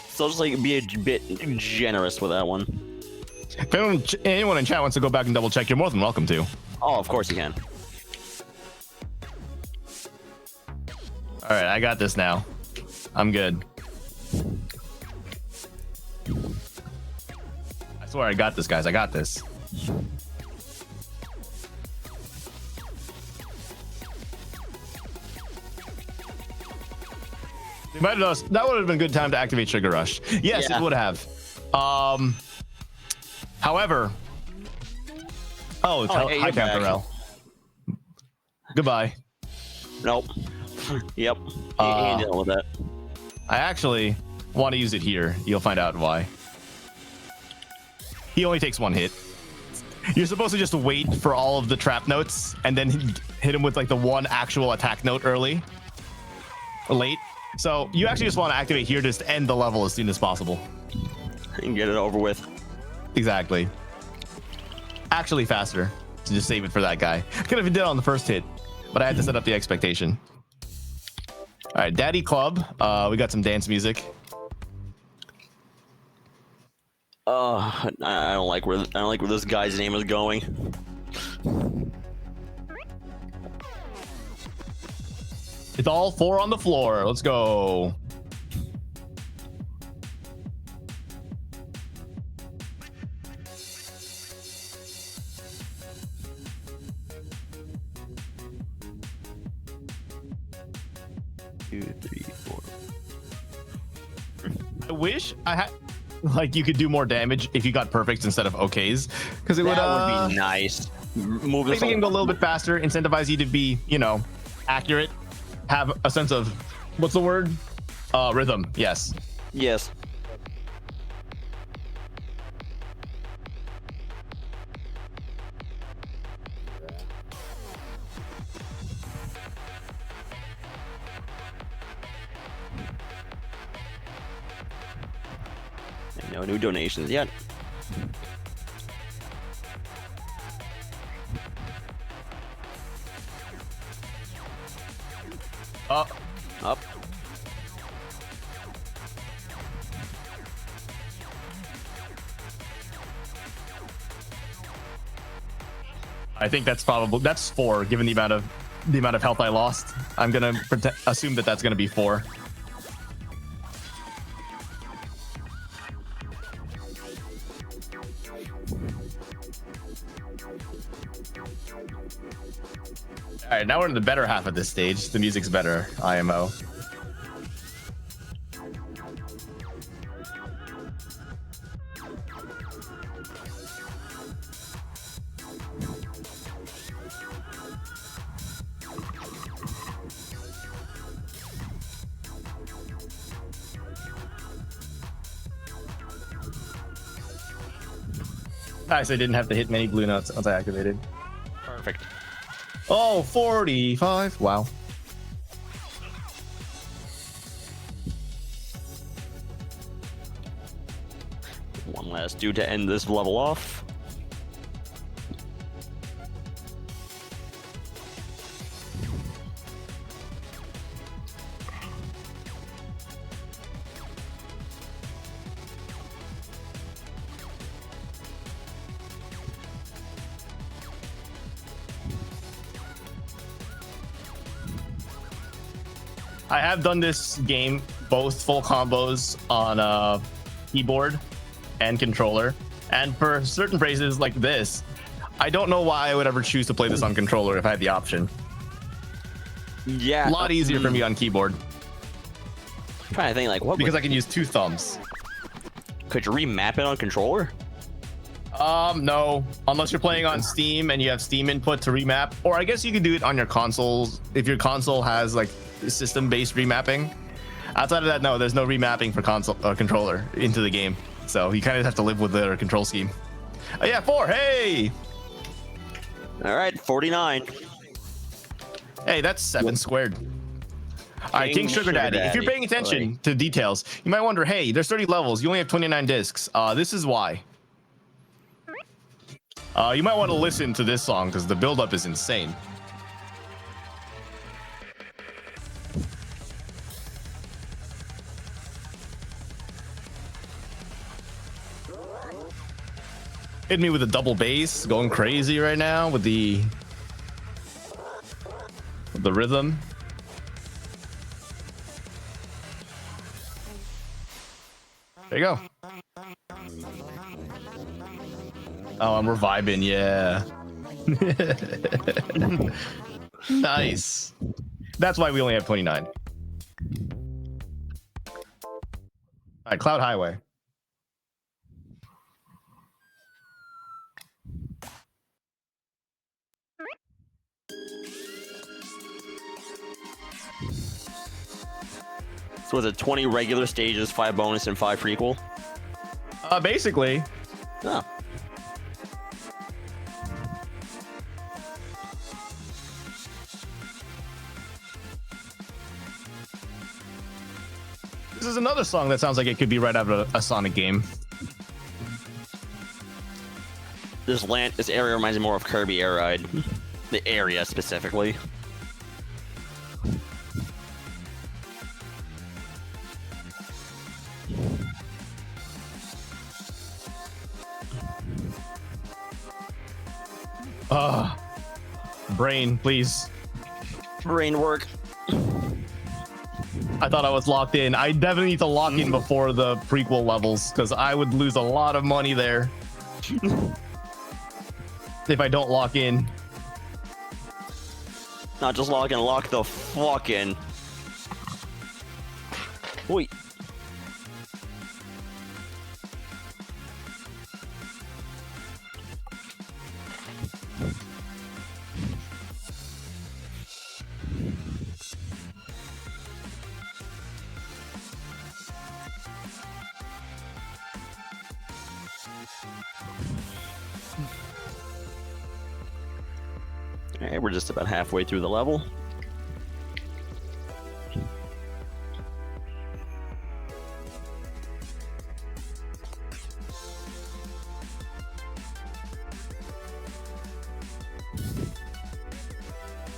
So I'll just like be a bit generous with that one. If anyone in chat wants to go back and double check, you're more than welcome to. Oh, of course you can. All right, I got this now. I'm good. I swear I got this, guys. I got this. That would have been a good time to activate Sugar Rush. Yes, yeah. It would have. However, hey, hi you're back. Pantherell. Goodbye. Nope. Yep. He ain't dealing with that. I actually want to use it here. You'll find out why. He only takes one hit. You're supposed to just wait for all of the trap notes and then hit him with like the one actual attack note early or late. So you actually just want to activate here just to end the level as soon as possible. And get it over with. Exactly. Actually faster to just save it for that guy. Could have did it on the first hit, but I had to set up the expectation. All right, Daddy Club. We got some dance music. I don't like where this guy's name is going. It's all 4 on the floor. Let's go. Two, three, four. I wish I had like you could do more damage if you got perfects instead of okays, because it would be nice. Move make this the game go a little bit faster, incentivize you to be, you know, accurate, have a sense of what's the word? Rhythm. Yes. Yes. And no new donations yet. Up. I think that's 4, given the amount of health I lost. I'm gonna assume that that's gonna be 4. All right, now we're in the better half of this stage. The music's better, IMO. Nice, I didn't have to hit many blue notes once I activated. Perfect. Oh, 45. Wow. One last dude to end this level off. I have done this game both full combos on keyboard and controller, and for certain phrases like this, I don't know why I would ever choose to play this on controller if I had the option. Yeah, A lot easier for me on keyboard I'm trying to think like what because I can use 2 thumbs. Could you remap it on controller? No, unless you're playing on Steam and you have Steam input to remap, or I guess you could do it on your consoles if your console has like system-based remapping. Outside of that, no, there's no remapping for console controller into the game, so you kind of have to live with their control scheme. Oh yeah, 4. Hey, All right, 49. hey, that's 7 squared. All right, King Sugar Daddy. If you're paying attention to details, you might wonder, hey, there's 30 levels. You only have 29 discs. This is why. You might want to listen to this song because the build-up is insane. Hit me with a double bass, going crazy right now with the rhythm. There you go. Oh, and we're vibing, yeah. Nice. That's why we only have 29. All right, Cloud Highway. So was it 20 regular stages, 5 bonus, and 5 prequel? Basically. Oh. This is another song that sounds like it could be right out of a Sonic game. This area reminds me more of Kirby Air Ride. The area specifically. Brain, please. Brain work. I thought I was locked in. I definitely need to lock in before the prequel levels because I would lose a lot of money there if I don't lock in. Not just lock in, lock the fuck in. Wait. Alright, we're just about halfway through the level.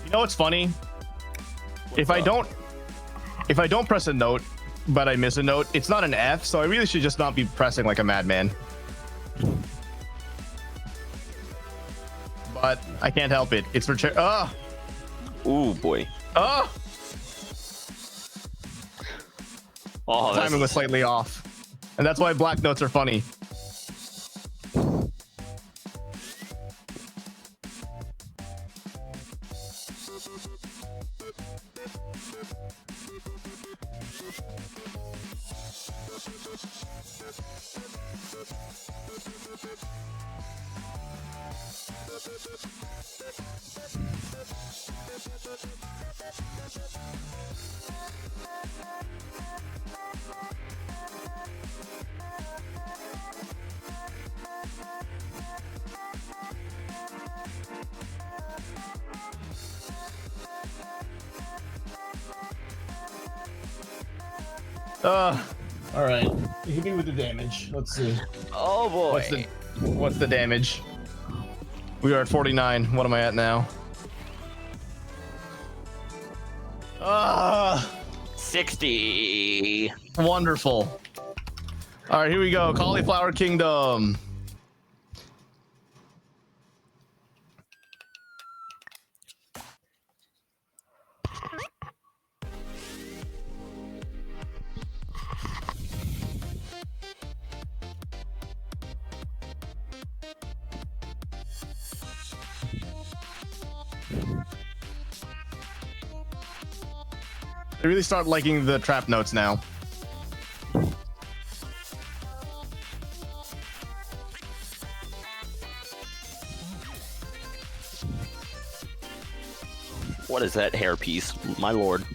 You know what's funny? If I don't press a note, but I miss a note, it's not an F, so I really should just not be pressing like a madman. But I can't help it. It's for Ooh boy. Oh, Oh, timing was slightly off, and that's why black notes are funny. All right. Hit me with the damage. Let's see. Oh boy. What's the damage? We are at 49. What am I at now? 60. Wonderful. All right, here we go. Cauliflower Kingdom. I really start liking the trap notes now. What is that hairpiece? My lord.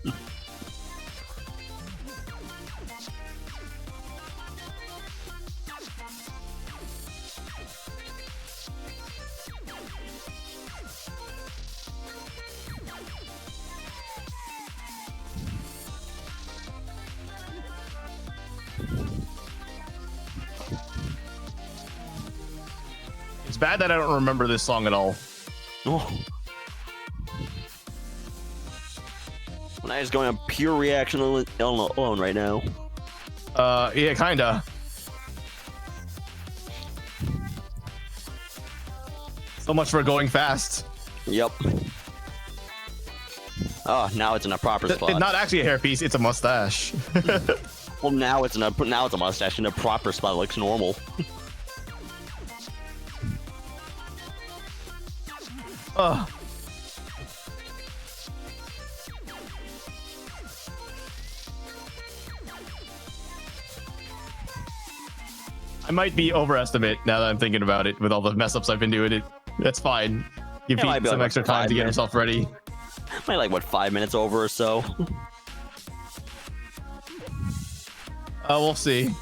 It's bad that I don't remember this song at all. Oh. When I was going on pure reaction alone right now. Yeah, kinda. So much for going fast. Yep. Oh, now it's in a proper spot. It's not actually a hairpiece, it's a mustache. Well, now it's a mustache in a proper spot. It looks normal. I might be overestimate now that I'm thinking about it with all the mess ups I've been doing. That's fine. Give might Pete be some like extra time to get 5 himself ready. Might like what 5 minutes over or so. We'll see.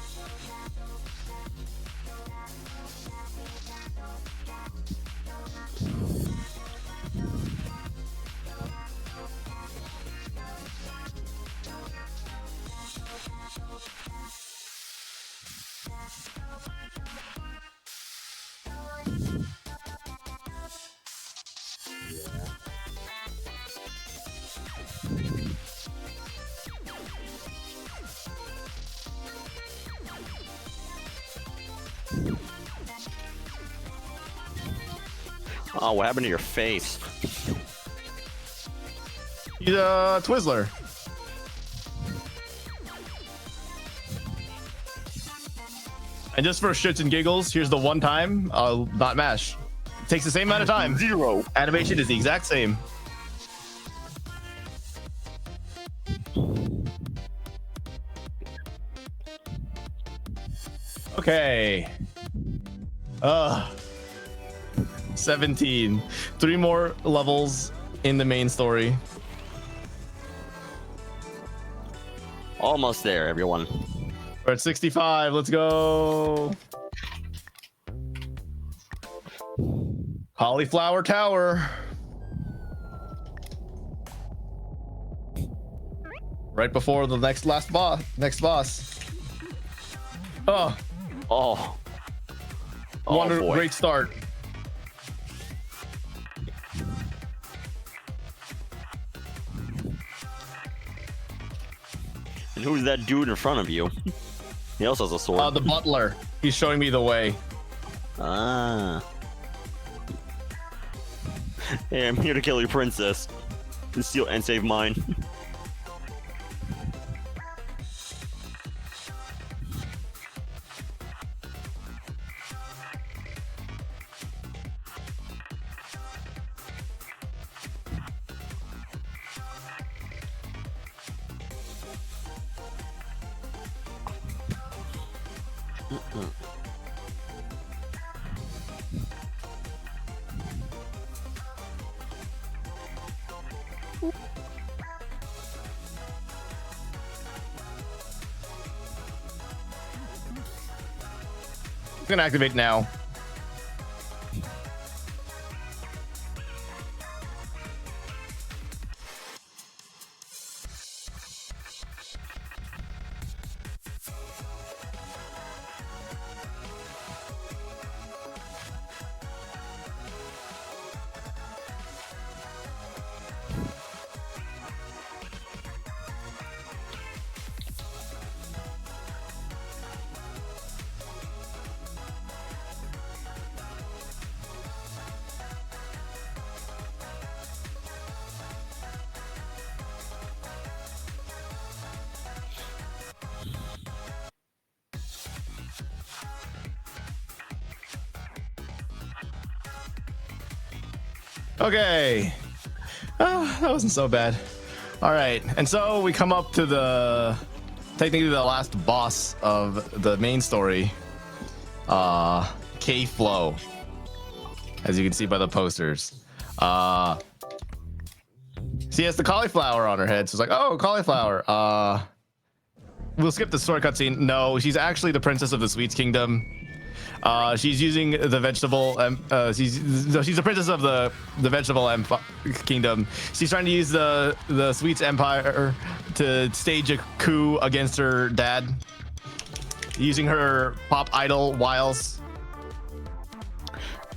Oh, what happened to your face? He's a Twizzler. And just for shits and giggles, here's the one time I'll not mash. It takes the same amount of time. 0. Animation is the exact same. Okay. 17. 3 more levels in the main story. Almost there, everyone. We're at 65. Let's go. Cauliflower Tower. Right before the next boss. Oh. Oh. Boy. Great start. And who's that dude in front of you? He also has a sword. The butler. He's showing me the way. Ah. Hey, I'm here to kill your princess. And steal and save mine. I'm gonna activate now. Okay. Oh, that wasn't so bad. All right. And so we come up to technically the last boss of the main story. K-Flow. As you can see by the posters. She has the cauliflower on her head. So it's like, oh, cauliflower. We'll skip the story cutscene. No, she's actually the princess of the Sweets Kingdom. She's using the vegetable. She's the princess of the vegetable kingdom. She's trying to use the Sweets Empire to stage a coup against her dad, using her pop idol wiles.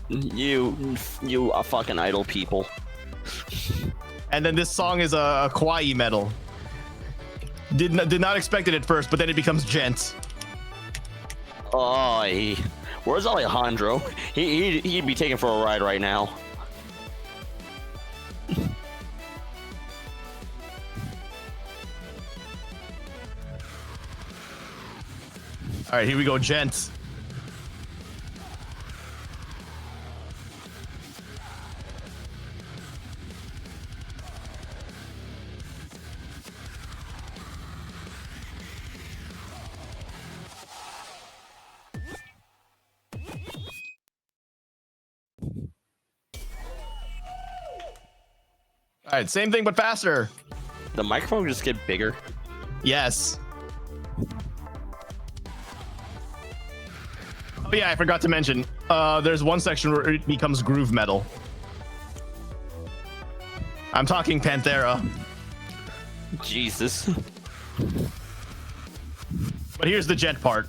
You are fucking idol people. And then this song is a kawaii metal. Did not expect it at first, but then it becomes gent. Oh, where's Alejandro? He'd be taken for a ride right now. All right, here we go, gents. All right, same thing but faster. The microphone just get bigger. Yes. Oh yeah, I forgot to mention. There's one section where it becomes groove metal. I'm talking Panthera. Jesus. But here's the gent part.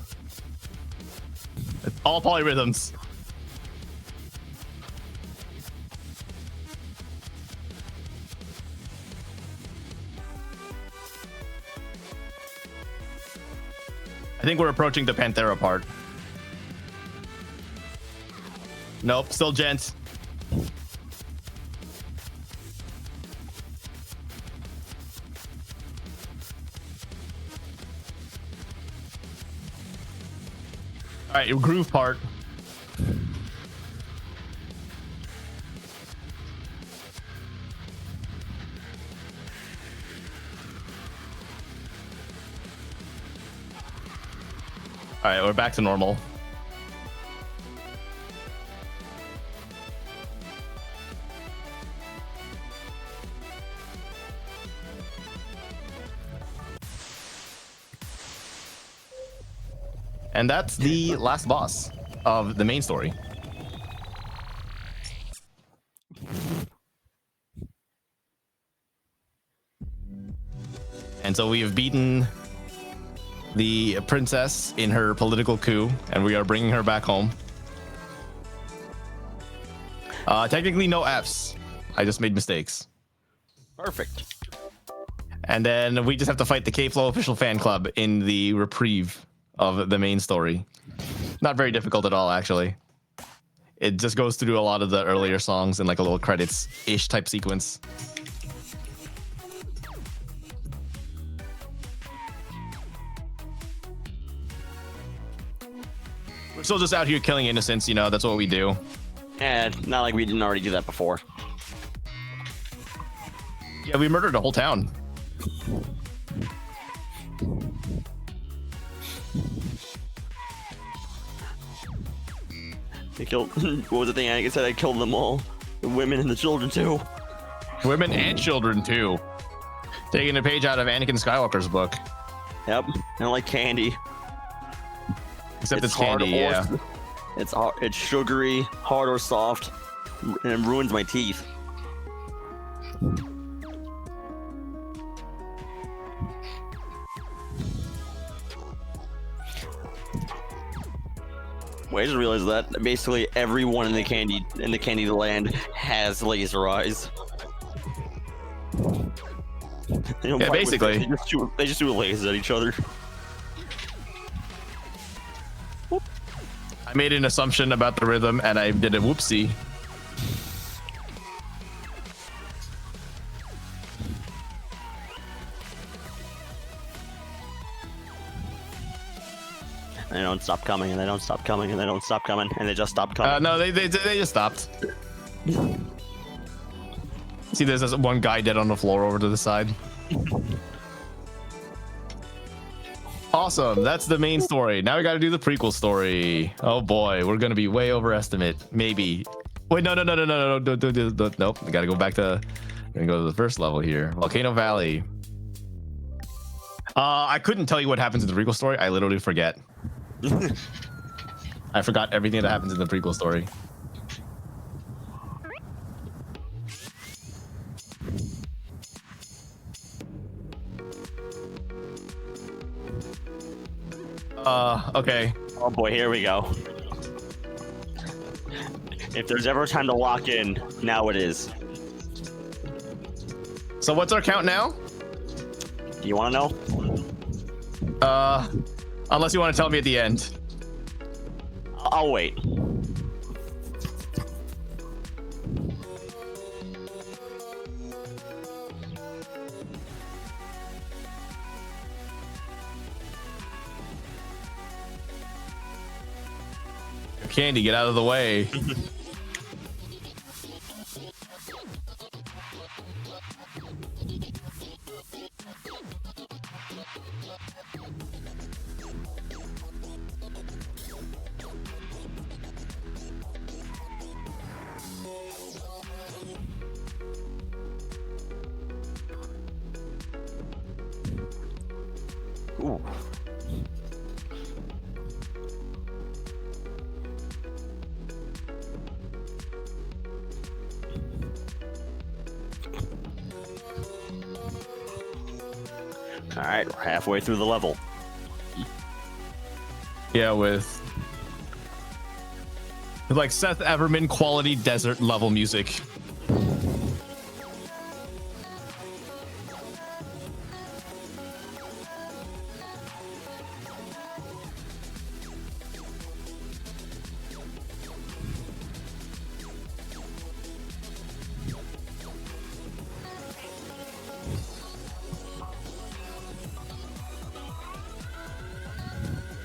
It's all polyrhythms. I think we're approaching the Panthera part. Nope, still gent. All right, your groove part. All right, we're back to normal. And that's the last boss of the main story. And so we have beaten the princess in her political coup, and we are bringing her back home. Technically no Fs. I just made mistakes. Perfect. And then we just have to fight the K-Flow official fan club in the reprieve of the main story. Not very difficult at all, actually. It just goes through a lot of the earlier songs and like a little credits-ish type sequence. We're still just out here killing innocents, you know, that's what we do. And not like we didn't already do that before. Yeah, we murdered a whole town. They killed. What was the thing Anakin said? I killed them all. The women and the children too. Women and children too. Taking a page out of Anakin Skywalker's book. Yep. I don't like candy. Except it's hard candy, yeah. It's hard, it's sugary, hard or soft, and it ruins my teeth. Wait, I just realized that basically everyone in the candy land has laser eyes. They don't Yeah, fight with basically. it, they just do lasers at each other. I made an assumption about the rhythm and I did a whoopsie. And they don't stop coming, and they don't stop coming, and they don't stop coming, and they just stop coming. No, they just stopped. See, there's this one guy dead on the floor over to the side. Awesome, that's the main story. Now we got to do the prequel story. Oh boy, we're gonna be way overestimate. Maybe. Wait, no, nope. We gotta go back to. We're gonna go to the first level here, Volcano Valley. I couldn't tell you what happens in the prequel story. I literally forget. I forgot everything that happens in the prequel story. Okay. Oh boy, here we go. If there's ever a time to lock in, now it is. So what's our count now? Do you want to know? Unless you want to tell me at the end. I'll wait. Candy, get out of the way. Ooh. All right, we're halfway through the level. Yeah, with like Seth Everman quality desert level music.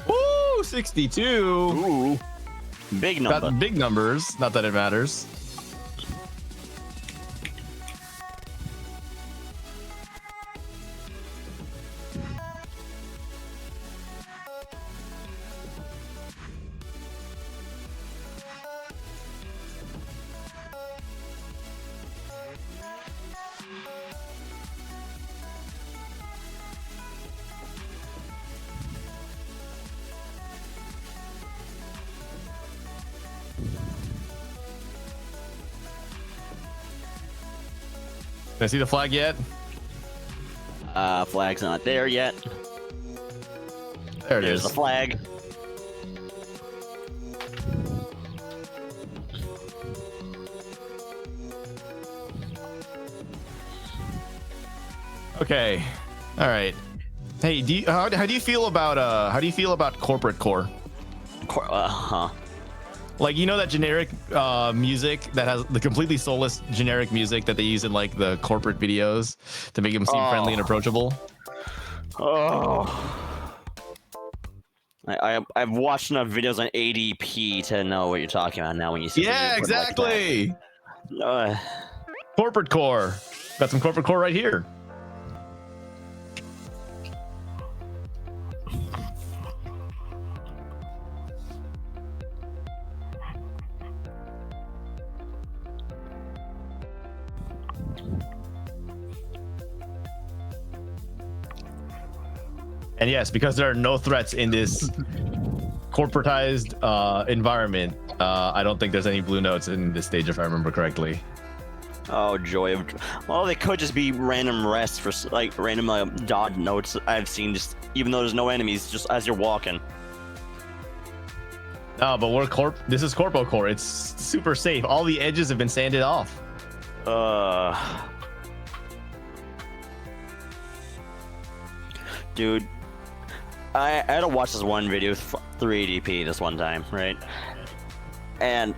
Woo, 62. Ooh, big number. Got big numbers. Not that it matters. Can I see the flag yet? Flag's not there yet. There it There's is. the flag. Okay. All right. Hey, how do you feel about corporate core? Huh. Like, you know that generic music that has the completely soulless generic music that they use in like the corporate videos to make them seem friendly and approachable? Oh. I've watched enough videos on ADP to know what you're talking about now when you say Yeah, exactly. Like Corporate core. Got some corporate core right here. And yes, because there are no threats in this corporatized environment, I don't think there's any blue notes in this stage, if I remember correctly. Oh, joy of... Well, they could just be random rests for, like, random dot notes I've seen, just even though there's no enemies, just as you're walking. No, but this is Corpo Core. It's super safe. All the edges have been sanded off. Dude, I had to watch this one video through ADP this one time, right? And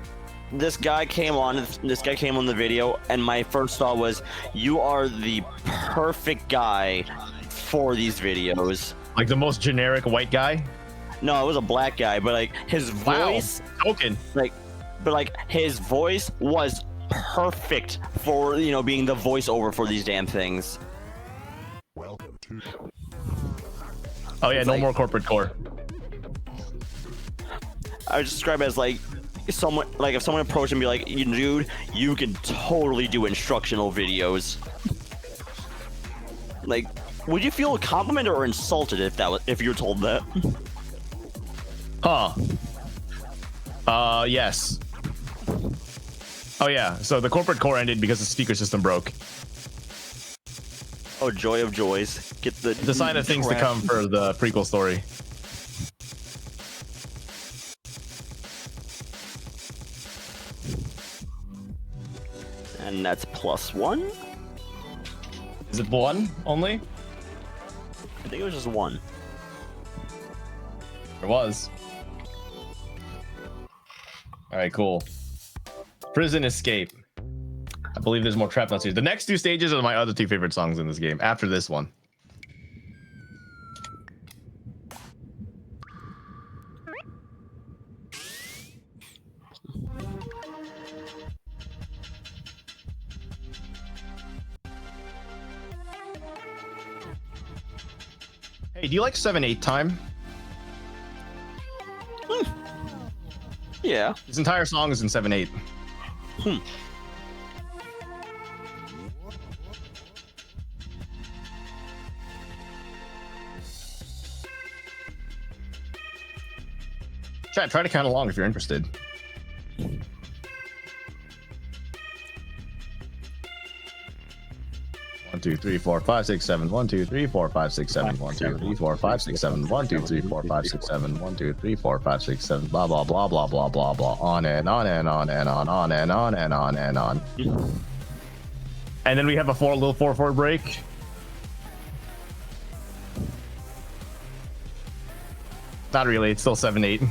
this guy came on the video, and my first thought was, you are the perfect guy for these videos. Like the most generic white guy? No, it was a black guy, but like his voice, token. But his voice was perfect for, you know, being the voiceover for these damn things. Welcome to. Oh yeah, no more corporate core. I would describe it as like if someone approached and be like, dude, you can totally do instructional videos. Like, would you feel complimented or insulted if you were told that? Yes. Oh yeah, so the corporate core ended because the speaker system broke. Oh, joy of joys. Get the sign of things to come for the prequel story. And that's +1? Is it one only? I think it was just 1. There was. Alright, cool. Prison Escape. I believe there's more trap nuts here. The next 2 stages are my other 2 favorite songs in this game, after this one. Hey, do you like 7/8 time? Yeah. This entire song is in 7/8. Try to count along if you're interested. 1, 2, 3, 4, 5, 6, 7. 1, 2, 3, 4, 5, 6, 7. 1, 2, 3, 4, 5, 6, 7. 1, 2, 3, 4, 5, 6, 7. 1, 2, 3, 4, 5, 6, 7. Blah blah blah blah blah blah blah. On and on and on and on and on and on and on. And then we have a little 4/4 break. Not really. It's still 7/8.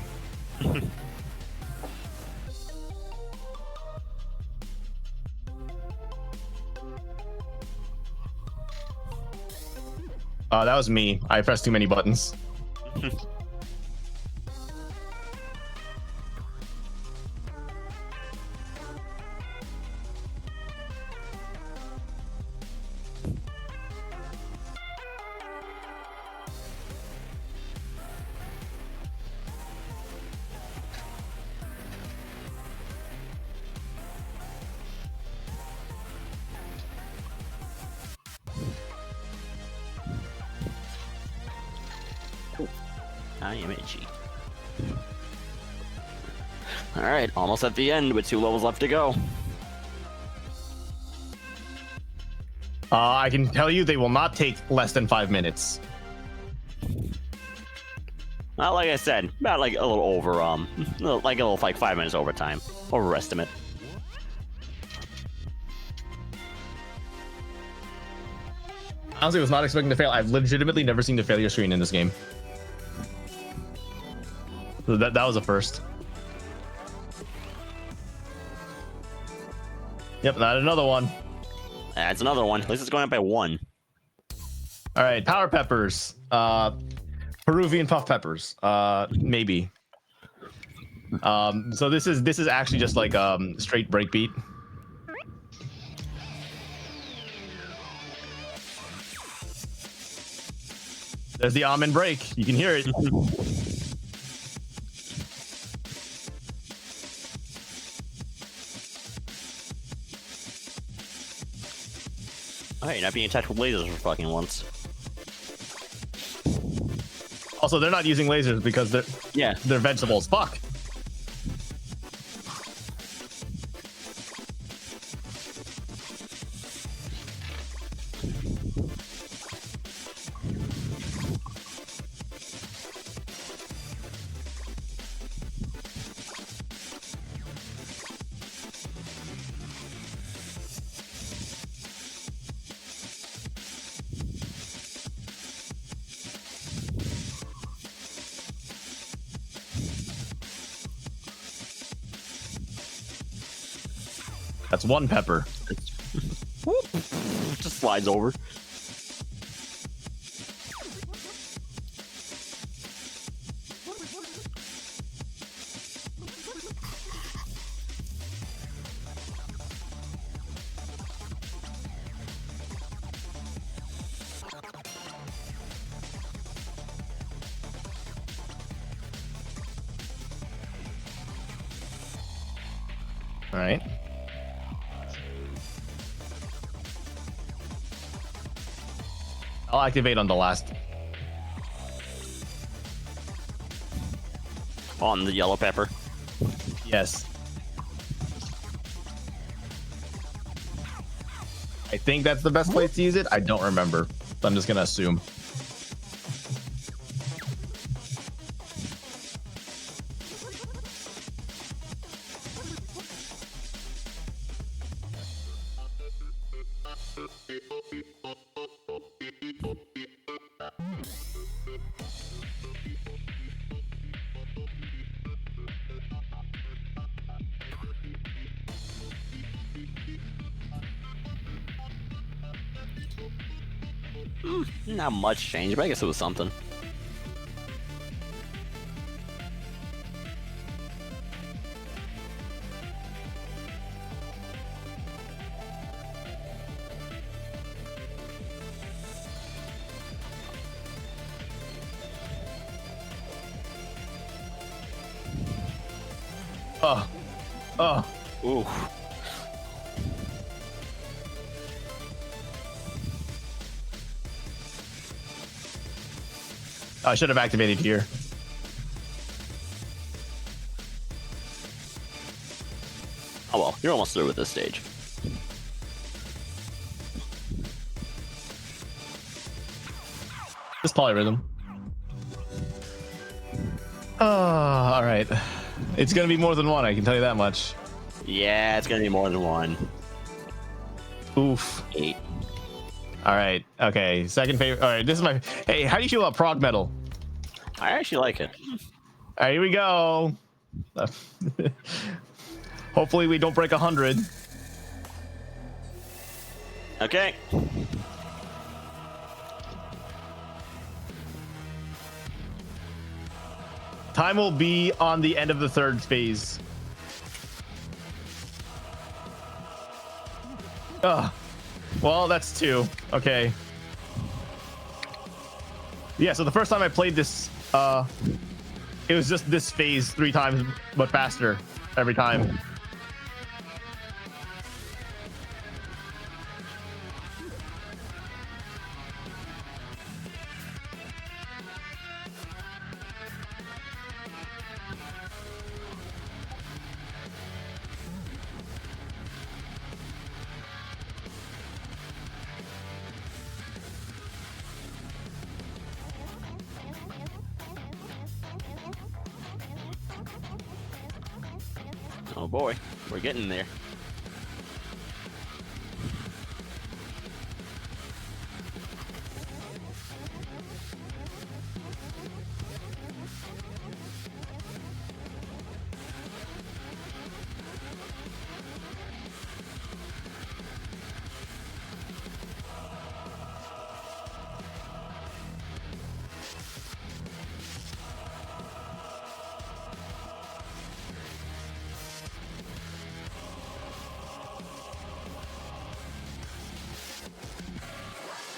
That was me. I pressed too many buttons. I am itchy. Alright, almost at the end with 2 levels left to go. I can tell you they will not take less than 5 minutes. Not like I said, about like a little over, like 5 minutes overtime. Overestimate. Honestly, I was not expecting to fail. I've legitimately never seen the failure screen in this game. So that was a first. Yep, not another one. That's another one. At least it's going up by 1. All right, power peppers. Peruvian puff peppers. Maybe. So this is actually just like straight breakbeat. There's the almond break. You can hear it. Oh, you're not being attacked with lasers for fucking once. Also, they're not using lasers because they're vegetables. Fuck. That's 1 pepper. Just slides over. All right. I'll activate on the last. On the yellow pepper. Yes. I think that's the best place to use it. I don't remember. So I'm just gonna assume. Not much change, but I guess it was something. Ooh. I should have activated here. You're almost through with this stage. Just polyrhythm. Oh, all right. It's gonna be more than one. I can tell you that much. Yeah, it's gonna be more than one. Oof. 8. All right. Okay. Second favorite. All right. This is my. Hey, how do you feel about prog metal? I actually like it. All right. Here we go. Hopefully we don't break 100. Okay. Time will be on the end of the third phase. Ugh. Well, that's 2. Okay. Yeah, so the first time I played this, it was just this phase 3 times, but faster every time. Oh boy, we're getting there.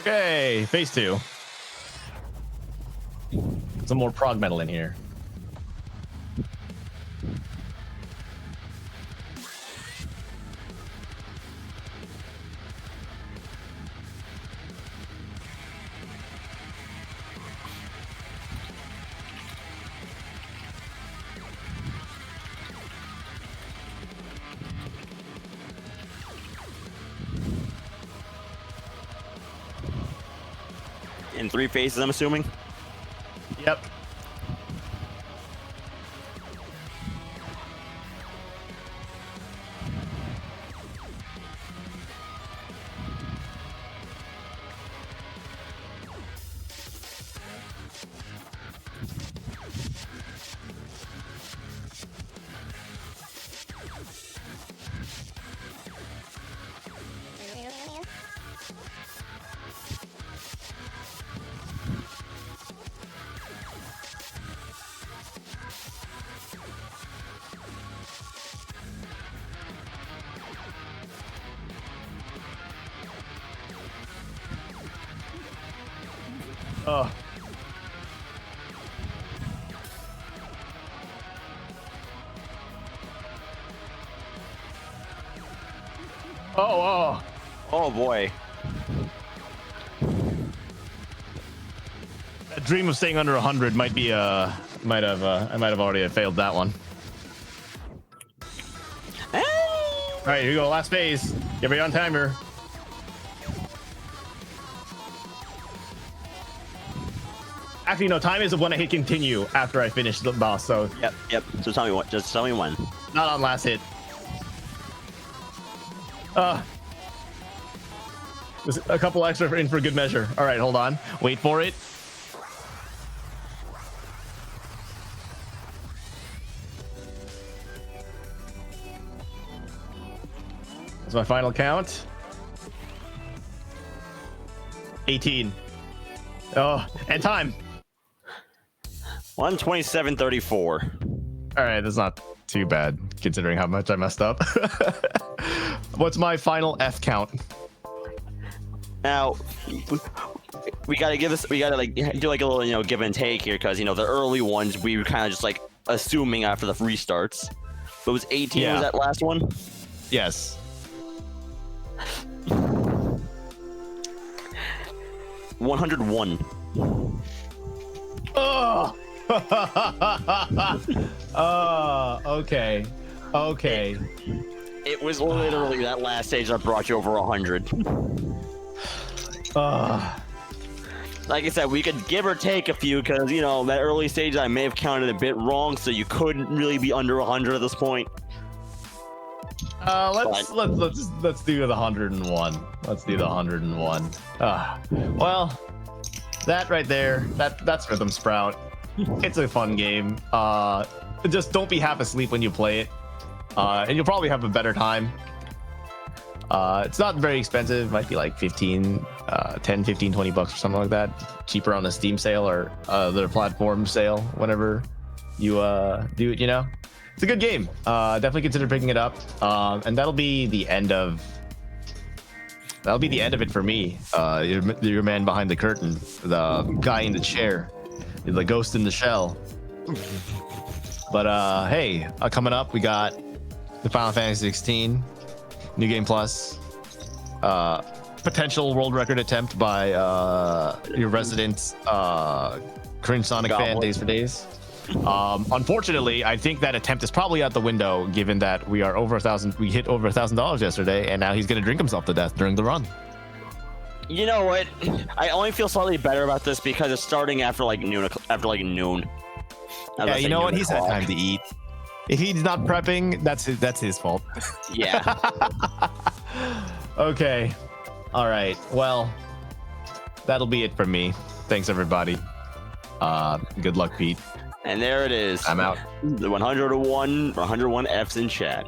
Okay, phase 2. Some more prog metal in here. In 3 phases, I'm assuming. Yep. Oh. Oh. Oh boy. That dream of staying under 100 might be I might have already failed that one. All right, here we go. Last phase. Get ready on timer. Actually, no. Time is when I hit continue after I finish the boss. So Yep. So tell me what. Just tell me when. not on last hit. There's a couple extra in for good measure. All right, hold on. Wait for it. That's my final count. 18. Oh, and time. 1:27:34. All right, that's not too bad considering how much I messed up. What's my final F count? Now, we gotta give this. We gotta like do like a little give and take here because the early ones we were kind of just like assuming after the restarts. But it was 18. Yeah. Was that last one? Yes. 101. Oh. Okay. It was literally that last stage that brought you over 100. Like I said, we could give or take a few because, you know, that early stage I may have counted a bit wrong, so you couldn't really be under 100 at this point. Let's do the 101. Let's do the 101. Well, that right there, that's Rhythm Sprout. It's a fun game. Just don't be half asleep when you play it, and you'll probably have a better time. It's not very expensive. It might be like 10, 15, 20 bucks or something like that. Cheaper on a Steam sale or their platform sale whenever you do it, you know. It's a good game. Definitely consider picking it up. And that'll be the end of it for me. Your man behind the curtain, the guy in the chair, the ghost in the shell. But hey, coming up we got the Final Fantasy 16 New Game Plus, potential world record attempt by your resident Cringe Sonic fan, Days for Days. Unfortunately, I think that attempt is probably out the window, given that we are over 1,000. We hit over $1,000 yesterday, and now he's gonna drink himself to death during the run. You know what? I only feel slightly better about this because it's starting after like noon. Yeah, you know what? He's had time to eat. If he's not prepping, that's his fault. Yeah. Okay. All right. Well, that'll be it for me. Thanks, everybody. Good luck, Pete. And there it is. I'm out. The 101 Fs in chat.